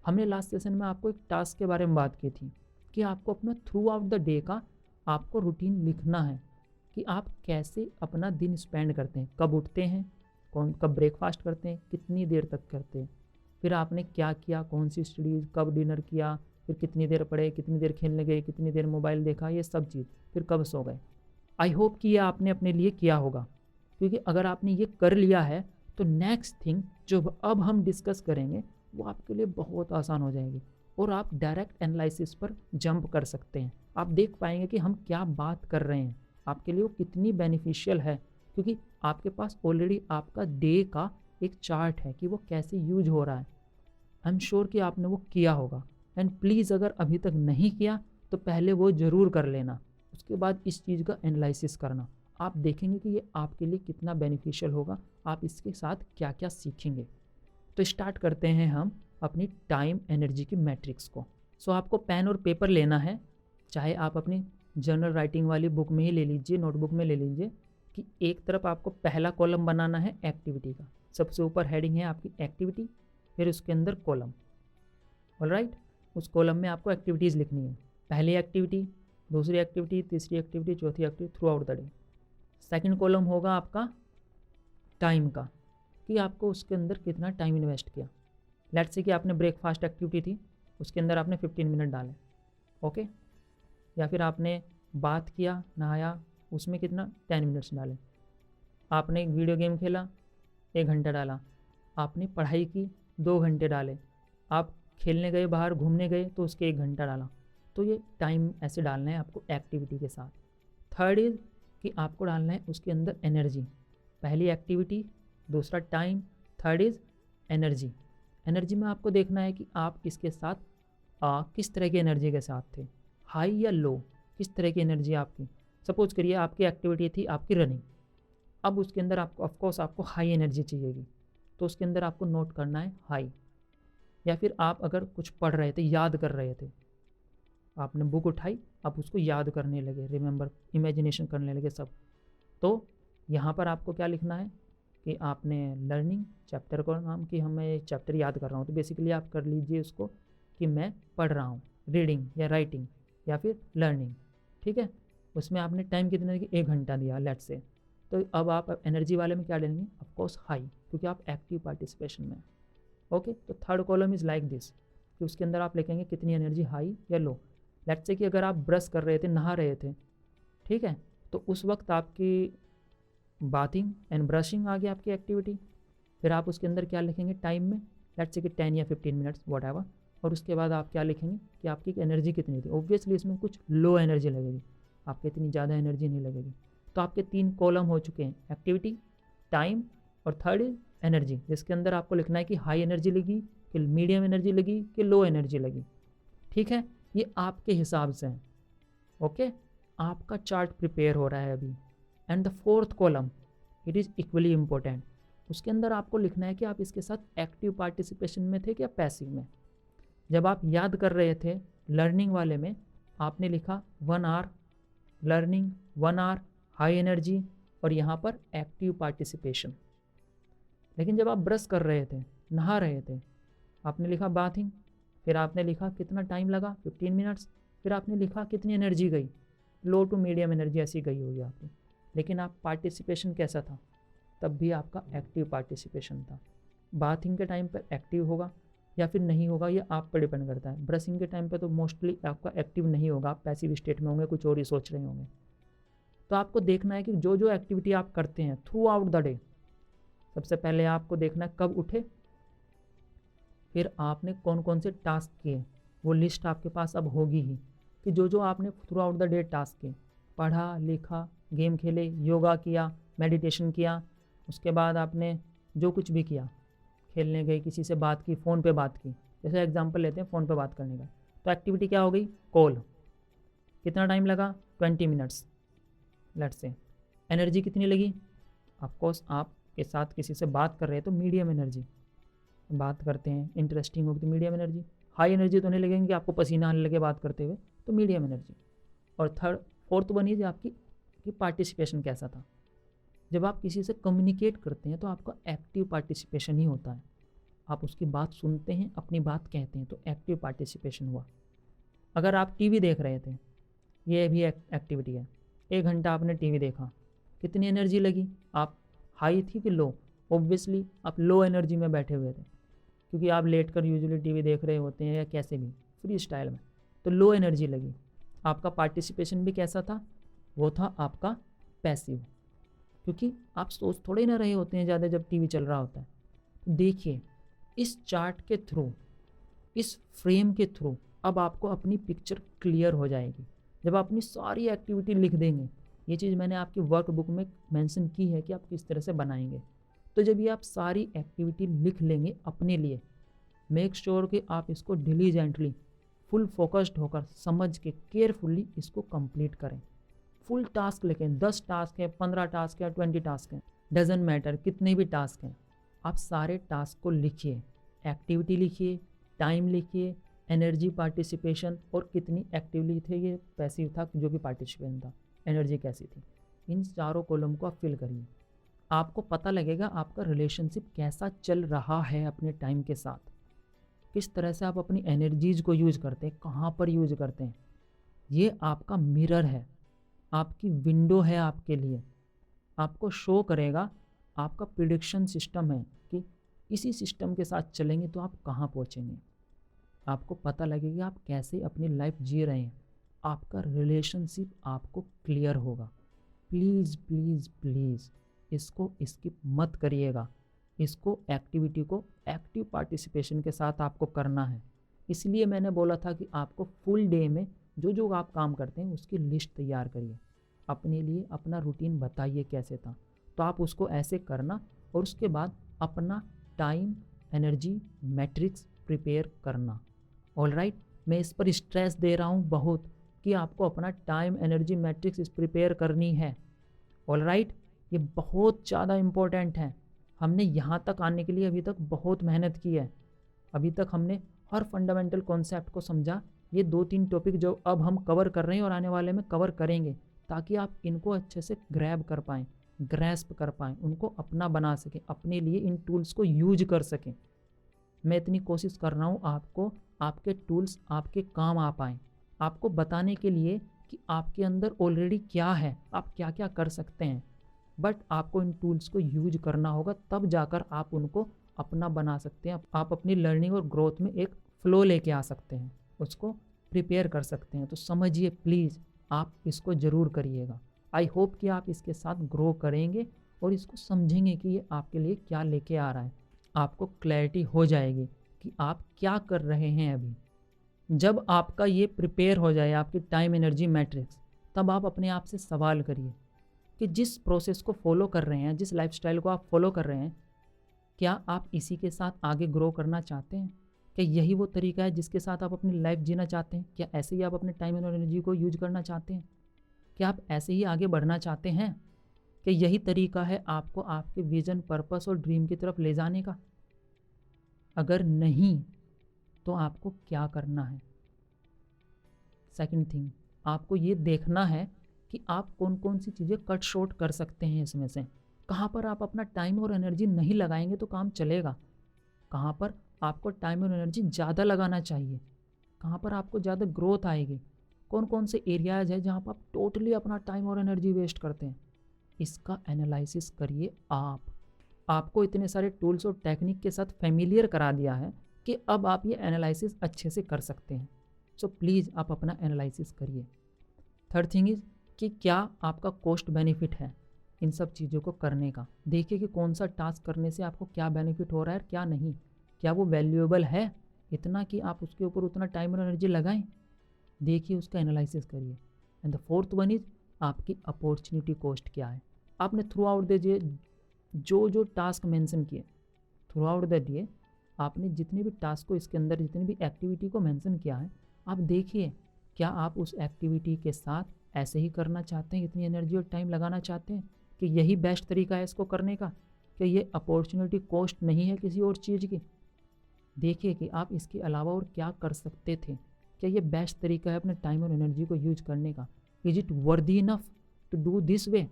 हमने लास्ट सेशन में आपको एक टास्क के बारे में बात की थी कि आपको अपना थ्रू आउट द डे का आपको रूटीन लिखना है, कि आप कैसे अपना दिन स्पेंड करते हैं, कब उठते हैं, कब ब्रेकफास्ट करते हैं, कितनी देर तक करते हैं, फिर आपने क्या किया, कौन सी स्टडीज़, कब डिनर किया, फिर कितनी देर पढ़े, कितनी देर खेलने गए, कितनी देर मोबाइल देखा, ये सब चीज़, फिर कब सो गए। आई होप कि ये आपने अपने लिए किया होगा, क्योंकि अगर आपने ये कर लिया है तो नेक्स्ट थिंग जो अब हम डिस्कस करेंगे वो आपके लिए बहुत आसान हो जाएगी, और आप डायरेक्ट एनालिसिस पर जंप कर सकते हैं। आप देख पाएंगे कि हम क्या बात कर रहे हैं, आपके लिए वो कितनी बेनिफिशियल है, क्योंकि आपके पास ऑलरेडी आपका डे का एक चार्ट है कि वो कैसे यूज हो रहा है। आई एम श्योर कि आपने वो किया होगा, एंड प्लीज़ अगर अभी तक नहीं किया तो पहले वो ज़रूर कर लेना, उसके बाद इस चीज़ का एनालिसिस करना। आप देखेंगे कि ये आपके लिए कितना बेनिफिशियल होगा, आप इसके साथ क्या क्या सीखेंगे। तो स्टार्ट करते हैं हम अपनी टाइम एनर्जी की मैट्रिक्स को। सो आपको पेन और पेपर लेना है, चाहे आप अपनी जर्नल राइटिंग वाली बुक में ही ले लीजिए, नोटबुक में ले लीजिए, कि एक तरफ आपको पहला कॉलम बनाना है एक्टिविटी का, सबसे ऊपर हेडिंग है आपकी एक्टिविटी, फिर उसके अंदर कॉलम। ऑलराइट, उस कॉलम में आपको एक्टिविटीज़ लिखनी है, पहली एक्टिविटी, दूसरी एक्टिविटी, तीसरी एक्टिविटी, चौथी activity through out the day. Second column होगा आपका टाइम का, कि आपको उसके अंदर कितना टाइम इन्वेस्ट किया। लेट्स से कि आपने ब्रेकफास्ट एक्टिविटी थी, उसके अंदर आपने 15 मिनट डाले, ओके, या फिर आपने बात किया, नहाया, उसमें कितना 10 मिनट्स डाले, आपने एक वीडियो गेम खेला 1 घंटा डाला, आपने पढ़ाई की 2 घंटे डाले, आप खेलने गए, बाहर घूमने गए तो उसके 1 घंटा डाला। तो ये टाइम ऐसे डालना है आपको एक्टिविटी के साथ। थर्ड इज़ कि आपको डालना है उसके अंदर एनर्जी, पहली एक्टिविटी, दूसरा time, third is energy. Energy में आपको देखना है कि आप इसके साथ किस तरह की एनर्जी के साथ थे, हाई या लो, किस तरह की एनर्जी आपकी। सपोज करिए आपकी एक्टिविटी थी आपकी रनिंग, अब उसके अंदर आपको ऑफकोर्स आपको हाई एनर्जी चाहिएगी, तो उसके अंदर आपको नोट करना है हाई। या फिर आप अगर कुछ पढ़ रहे थे, याद कर रहे थे, आपने बुक उठाई, आप उसको याद करने लगे, रिमेंबर, इमेजिनेशन करने लगे सब, तो यहाँ पर आपको क्या लिखना है कि आपने लर्निंग चैप्टर को नाम कि हमें चैप्टर याद कर रहा हूँ, तो बेसिकली आप कर लीजिए उसको कि मैं पढ़ रहा हूँ, रीडिंग या राइटिंग या फिर लर्निंग, ठीक है। उसमें आपने टाइम कितने की 1 घंटा दिया लेट्स से, तो अब आप एनर्जी वाले में क्या लेंगे, ऑफकोर्स हाई, क्योंकि आप एक्टिव पार्टिसिपेशन में। ओके, तो third column is like this, कि उसके अंदर आप लिखेंगे कितनी एनर्जी, हाई या लो। लेट्स से कि अगर आप ब्रश कर रहे थे, नहा रहे थे, ठीक है, तो उस वक्त आपकी बाथिंग एंड ब्रशिंग आ गया आपकी एक्टिविटी, फिर आप उसके अंदर क्या लिखेंगे टाइम में, लेट्स से कि 10 या 15 मिनट्स व्हाटएवर, और उसके बाद आप क्या लिखेंगे कि आपकी एनर्जी कितनी थी। ऑब्वियसली इसमें कुछ लो एनर्जी लगेगी, आपकी इतनी ज़्यादा एनर्जी नहीं लगेगी। तो आपके 3 कॉलम हो चुके हैं, एक्टिविटी, टाइम और थर्ड इज एनर्जी, जिसके अंदर आपको लिखना है कि हाई एनर्जी लगी, कि मीडियम एनर्जी लगी, कि लो एनर्जी लगी, ठीक है। ये आपके हिसाब से है, ओके। आपका चार्ट प्रिपेयर हो रहा है अभी। And the fourth column, it is equally important, उसके अंदर आपको लिखना है कि आप इसके साथ एक्टिव पार्टिसिपेशन में थे क्या पैसिव में। जब आप याद कर रहे थे लर्निंग वाले में, आपने लिखा 1 hour learning, 1 hour high energy, और यहाँ पर एक्टिव पार्टिसिपेशन। लेकिन जब आप ब्रश कर रहे थे, नहा रहे थे, आपने लिखा बाथिंग, फिर आपने लिखा कितना टाइम लगा 15 मिनट्स, फिर आपने लिखा कितनी एनर्जी गई, लो टू मीडियम एनर्जी ऐसी गई होगी आपकी। लेकिन आप पार्टिसिपेशन कैसा था, तब भी आपका एक्टिव पार्टिसिपेशन था। बाथिंग के टाइम पर एक्टिव होगा या फिर नहीं होगा, ये आप पर डिपेंड करता है। ब्रशिंग के टाइम पे तो मोस्टली आपका एक्टिव नहीं होगा, आप पैसिव स्टेट में होंगे, कुछ और ही सोच रहे होंगे। तो आपको देखना है कि जो जो एक्टिविटी आप करते हैं थ्रू आउट द डे, सबसे पहले आपको देखना है कब उठे, फिर आपने कौन कौन से टास्क किए, वो लिस्ट आपके पास अब होगी ही कि जो जो आपने through out the day task किए, पढ़ा लिखा, गेम खेले, योगा किया, मेडिटेशन किया, उसके बाद आपने जो कुछ भी किया, खेलने गए, किसी से बात की, फ़ोन पे बात की, जैसे एग्जांपल लेते हैं फ़ोन पे बात करने का, तो एक्टिविटी क्या हो गई, कॉल। कितना टाइम लगा, 20 मिनट्स लेट्स से। एनर्जी कितनी लगी, ऑफकोर्स आपके साथ किसी से बात कर रहे हैं तो मीडियम एनर्जी, बात करते हैं इंटरेस्टिंग होगी तो मीडियम एनर्जी, हाई एनर्जी तो नहीं लगेंगे आपको पसीना आने लगे बात करते हुए, तो मीडियम एनर्जी। और फोर्थ बनी आपकी कि पार्टिसिपेशन कैसा था। जब आप किसी से कम्युनिकेट करते हैं तो आपका एक्टिव पार्टिसिपेशन ही होता है, आप उसकी बात सुनते हैं, अपनी बात कहते हैं, तो एक्टिव पार्टिसिपेशन हुआ। अगर आप टीवी देख रहे थे, ये भी एक्टिविटी है, 1 घंटा आपने टीवी देखा, कितनी एनर्जी लगी, आप हाई थी कि लो, ऑब्वियसली आप लो एनर्जी में बैठे हुए थे, क्योंकि आप लेट कर यूजुअली टीवी देख रहे होते हैं या कैसे भी फ्री स्टाइल में, तो लो एनर्जी लगी। आपका पार्टिसिपेशन भी कैसा था, वो था आपका पैसिव, क्योंकि आप सोच थोड़े ना रहे होते हैं ज़्यादा जब टीवी चल रहा होता है। तो देखिए इस चार्ट के थ्रू, इस फ्रेम के थ्रू अब आपको अपनी पिक्चर क्लियर हो जाएगी। जब आप अपनी सारी एक्टिविटी लिख देंगे, ये चीज़ मैंने आपकी वर्कबुक में मेंशन की है कि आप किस तरह से बनाएंगे, तो जब ये आप सारी एक्टिविटी लिख लेंगे अपने लिए, मेक श्योर कि आप इसको डिलीजेंटली फुल फोकस्ड होकर समझ के केयरफुली इसको कंप्लीट करें। फुल टास्क लिखें, 10 टास्क है, 15 टास्क है, 20 टास्क हैं, डजेंट मैटर कितने भी टास्क हैं, आप सारे टास्क को लिखिए, एक्टिविटी लिखिए, टाइम लिखिए, एनर्जी, पार्टिसिपेशन और कितनी एक्टिवली थे, ये पैसिव था जो कि पार्टिसिपेशन था, एनर्जी कैसी थी, इन चारों कॉलम को आप फिल करिए। आपको पता लगेगा आपका रिलेशनशिप कैसा चल रहा है अपने टाइम के साथ, किस तरह से आप अपनी एनर्जीज़ को यूज़ करते हैं, कहाँ पर यूज़ करते हैं। ये आपका मिरर है, आपकी विंडो है आपके लिए, आपको शो करेगा, आपका प्रिडिक्शन सिस्टम है कि इसी सिस्टम के साथ चलेंगे तो आप कहाँ पहुँचेंगे। आपको पता लगेगा आप कैसे अपनी लाइफ जी रहे हैं, आपका रिलेशनशिप आपको क्लियर होगा। प्लीज़ प्लीज़ प्लीज़ इसको स्किप मत करिएगा, इसको एक्टिविटी को एक्टिव पार्टिसिपेशन के साथ आपको करना है। इसलिए मैंने बोला था कि आपको फुल डे में जो जो आप काम करते हैं उसकी लिस्ट तैयार करिए, अपने लिए अपना रूटीन बताइए कैसे था, तो आप उसको ऐसे करना और उसके बाद अपना टाइम एनर्जी मैट्रिक्स प्रिपेयर करना। ऑलराइट, मैं इस पर स्ट्रेस दे रहा हूँ बहुत कि आपको अपना टाइम एनर्जी मैट्रिक्स प्रिपेयर करनी है। ऑलराइट, ये बहुत ज़्यादा इम्पोर्टेंट है। हमने यहाँ तक आने के लिए अभी तक बहुत मेहनत की है, अभी तक हमने हर फंडामेंटल कॉन्सेप्ट को समझा। ये 2-3 टॉपिक जो अब हम कवर कर रहे हैं और आने वाले में कवर करेंगे, ताकि आप इनको अच्छे से ग्रैब कर पाएँ, ग्रैस्प कर पाएँ, उनको अपना बना सकें, अपने लिए इन टूल्स को यूज कर सकें। मैं इतनी कोशिश कर रहा हूँ आपको आपके टूल्स आपके काम आ पाएँ, आपको बताने के लिए कि आपके अंदर ऑलरेडी क्या है, आप क्या क्या कर सकते हैं, बट आपको इन टूल्स को यूज करना होगा, तब जाकर आप उनको अपना बना सकते हैं। आप अपनी लर्निंग और ग्रोथ में एक फ़्लो लेके आ सकते हैं, उसको प्रिपेयर कर सकते हैं। तो समझिए प्लीज़, आप इसको ज़रूर करिएगा। आई होप कि आप इसके साथ ग्रो करेंगे और इसको समझेंगे कि ये आपके लिए क्या लेके आ रहा है। आपको क्लैरिटी हो जाएगी कि आप क्या कर रहे हैं अभी। जब आपका ये प्रिपेयर हो जाए आपकी टाइम एनर्जी मैट्रिक्स, तब आप अपने आप से सवाल करिए कि जिस प्रोसेस को फॉलो कर रहे हैं, जिस लाइफस्टाइल को आप फॉलो कर रहे हैं, क्या आप इसी के साथ आगे ग्रो करना चाहते हैं? क्या यही वो तरीका है जिसके साथ आप अपनी लाइफ जीना चाहते हैं? क्या ऐसे ही आप अपने टाइम और एनर्जी को यूज करना चाहते हैं? क्या आप ऐसे ही आगे बढ़ना चाहते हैं? क्या यही तरीका है आपको आपके विजन, पर्पस और ड्रीम की तरफ ले जाने का? अगर नहीं, तो आपको क्या करना है? सेकंड थिंग, आपको ये देखना है कि आप कौन कौन सी चीज़ें कट शॉर्ट कर सकते हैं इसमें से। कहाँ पर आप अपना टाइम और एनर्जी नहीं लगाएंगे तो काम चलेगा, कहाँ पर आपको टाइम और एनर्जी ज़्यादा लगाना चाहिए, कहाँ पर आपको ज़्यादा ग्रोथ आएगी, कौन कौन से एरियाज़ है जहाँ पर आप टोटली अपना टाइम और एनर्जी वेस्ट करते हैं। इसका एनालिसिस करिए। आपको इतने सारे टूल्स और टेक्निक के साथ फेमिलियर करा दिया है कि अब आप ये एनालिसिस अच्छे से कर सकते हैं। सो प्लीज़ आप अपना एनालिसिस करिए। थर्ड थिंग इज़ कि क्या आपका कॉस्ट बेनिफिट है, इन सब चीज़ों को करने का। देखिए कि कौन सा टास्क करने से आपको क्या बेनिफिट हो रहा है और क्या नहीं, क्या वो वैल्यूएबल है इतना कि आप उसके ऊपर उतना टाइम और एनर्जी लगाएं। देखिए, उसका एनालिसिस करिए। And the fourth one is आपकी अपॉर्चुनिटी कॉस्ट क्या है। आपने थ्रू आउट द डे जो टास्क मेंशन किए, थ्रू आउट द डे आपने जितने भी टास्क को इसके अंदर जितनी भी एक्टिविटी को मेंशन किया है, आप देखिए क्या आप उस एक्टिविटी के साथ ऐसे ही करना चाहते हैं, इतनी एनर्जी और टाइम लगाना चाहते हैं कि यही बेस्ट तरीका है इसको करने का, कि ये अपॉर्चुनिटी कॉस्ट नहीं है किसी और चीज़ की। देखिए कि आप इसके अलावा और क्या कर सकते थे, क्या ये बेस्ट तरीका है अपने टाइम और एनर्जी को यूज करने का। Is it worthy enough to do this way.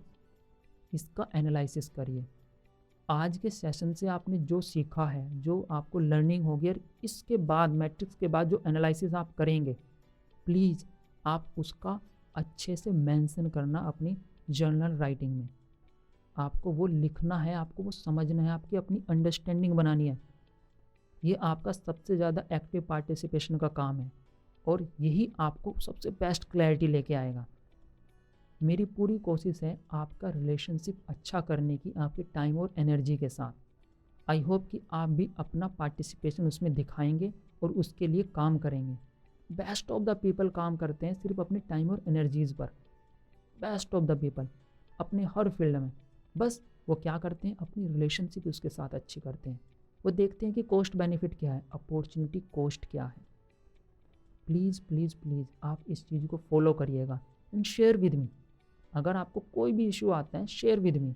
इसका एनालिसिस करिए। आज के सेशन से आपने जो सीखा है, जो आपको लर्निंग होगी, और इसके बाद मैट्रिक्स के बाद जो एनालिसिस आप करेंगे, प्लीज़ आप उसका अच्छे से मेंशन करना अपनी जर्नल राइटिंग में। आपको वो लिखना है, आपको वो समझना है, आपकी अपनी अंडरस्टैंडिंग बनानी है। ये आपका सबसे ज़्यादा एक्टिव पार्टिसिपेशन का काम है और यही आपको सबसे बेस्ट क्लैरिटी लेके आएगा। मेरी पूरी कोशिश है आपका रिलेशनशिप अच्छा करने की, आपके टाइम और एनर्जी के साथ। आई होप कि आप भी अपना पार्टिसिपेशन उसमें दिखाएंगे और उसके लिए काम करेंगे। बेस्ट ऑफ द पीपल काम करते हैं सिर्फ अपने टाइम और एनर्जीज़ पर। बेस्ट ऑफ द पीपल अपने हर फील्ड में, बस वो क्या करते हैं, अपनी रिलेशनशिप उसके साथ अच्छी करते हैं। वो देखते हैं कि कॉस्ट बेनिफिट क्या है, अपॉर्चुनिटी कॉस्ट क्या है। प्लीज़ प्लीज़ प्लीज़ आप इस चीज़ को फॉलो करिएगा एंड शेयर विद मी। अगर आपको कोई भी इशू आता है, share with me.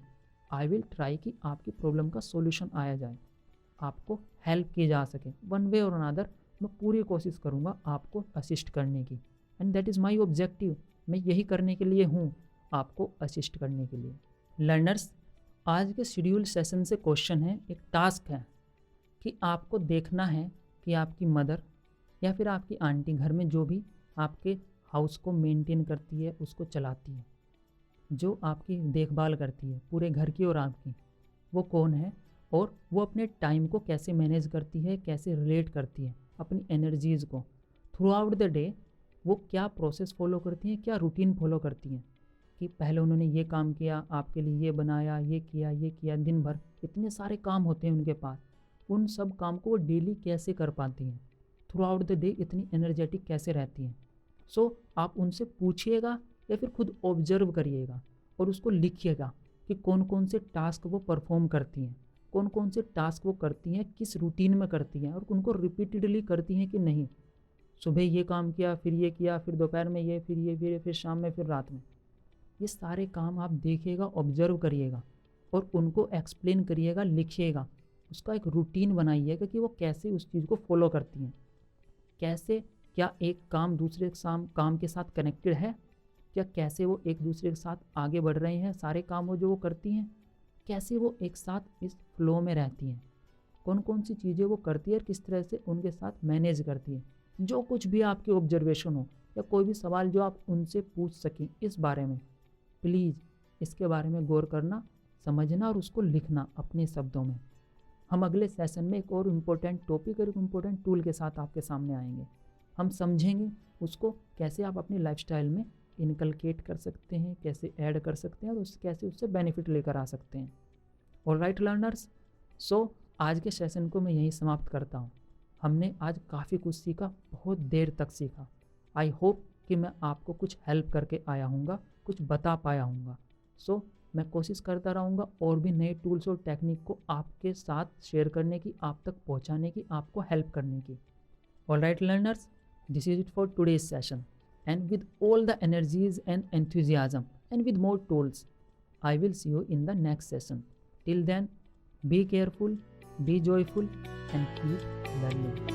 I will try कि आपकी प्रॉब्लम का सॉल्यूशन आया जाए, आपको हेल्प की जा सके वन वे और अनदर। मैं पूरी कोशिश करूँगा आपको असिस्ट करने की, and that is my objective. मैं यही करने के लिए हूँ, आपको असिस्ट करने के लिए। लर्नर्स, आज के शेड्यूल सेशन से क्वेश्चन है, एक टास्क है कि आपको देखना है कि आपकी मदर या फिर आपकी आंटी, घर में जो भी आपके हाउस को मेंटेन करती है, उसको चलाती है, जो आपकी देखभाल करती है पूरे घर की और आपकी, वो कौन है और वो अपने टाइम को कैसे मैनेज करती है, कैसे रिलेट करती है अपनी एनर्जीज़ को थ्रू आउट द डे। वो क्या प्रोसेस फॉलो करती हैं, क्या रूटीन फॉलो करती हैं कि पहले उन्होंने ये काम किया, आपके लिए ये बनाया, ये किया, दिन भर इतने सारे काम होते हैं उनके पास। उन सब काम को वो डेली कैसे कर पाती हैं, थ्रू आउट द डे इतनी एनर्जेटिक कैसे रहती हैं। सो आप उनसे पूछिएगा या फिर खुद ऑब्जर्व करिएगा और उसको लिखिएगा कि कौन कौन से टास्क वो परफॉर्म करती हैं, कौन कौन से टास्क वो करती हैं, किस रूटीन में करती हैं और उनको रिपीटेडली करती हैं कि नहीं। सुबह ये काम किया, फिर ये किया, फिर दोपहर में ये, फिर ये, फिर शाम में, फिर रात में। ये सारे काम आप देखिएगा, ऑब्जर्व करिएगा और उनको एक्सप्लेन करिएगा, लिखिएगा। उसका एक रूटीन बनाइएगा कि वो कैसे उस चीज़ को फॉलो करती हैं, कैसे, क्या एक काम दूसरे काम के साथ कनेक्टेड है, क्या कैसे वो एक दूसरे के साथ आगे बढ़ रहे हैं, सारे काम वो जो वो करती हैं, कैसे वो एक साथ इस फ्लो में रहती हैं, कौन कौन सी चीज़ें वो करती है और किस तरह से उनके साथ मैनेज करती है। जो कुछ भी आपकी ऑब्जर्वेशन हो या कोई भी सवाल जो आप उनसे पूछ सकें इस बारे में, प्लीज़ इसके बारे में गौर करना, समझना और उसको लिखना अपने शब्दों में। हम अगले सेशन में एक और इम्पोर्टेंट टॉपिक और एक इम्पोर्टेंट टूल के साथ आपके सामने आएंगे। हम समझेंगे उसको कैसे आप अपनी लाइफस्टाइल में इनकलकेट कर सकते हैं, कैसे ऐड कर सकते हैं और कैसे उससे बेनिफिट लेकर आ सकते हैं। ऑलराइट लर्नर्स, सो आज के सेशन को मैं यहीं समाप्त करता हूँ। हमने आज काफ़ी कुछ सीखा, बहुत देर तक सीखा। आई होप कि मैं आपको कुछ हेल्प करके आया हूँगा, कुछ बता पाया हूँगा। सो मैं कोशिश करता रहूँगा और भी नए टूल्स और टेक्निक को आपके साथ शेयर करने की, आप तक पहुँचाने की, आपको हेल्प करने की। Alright learners, this is it for today's session, and with all the energies and enthusiasm and with more tools, I will see you in the next session. Till then, be careful, be joyful and keep learning.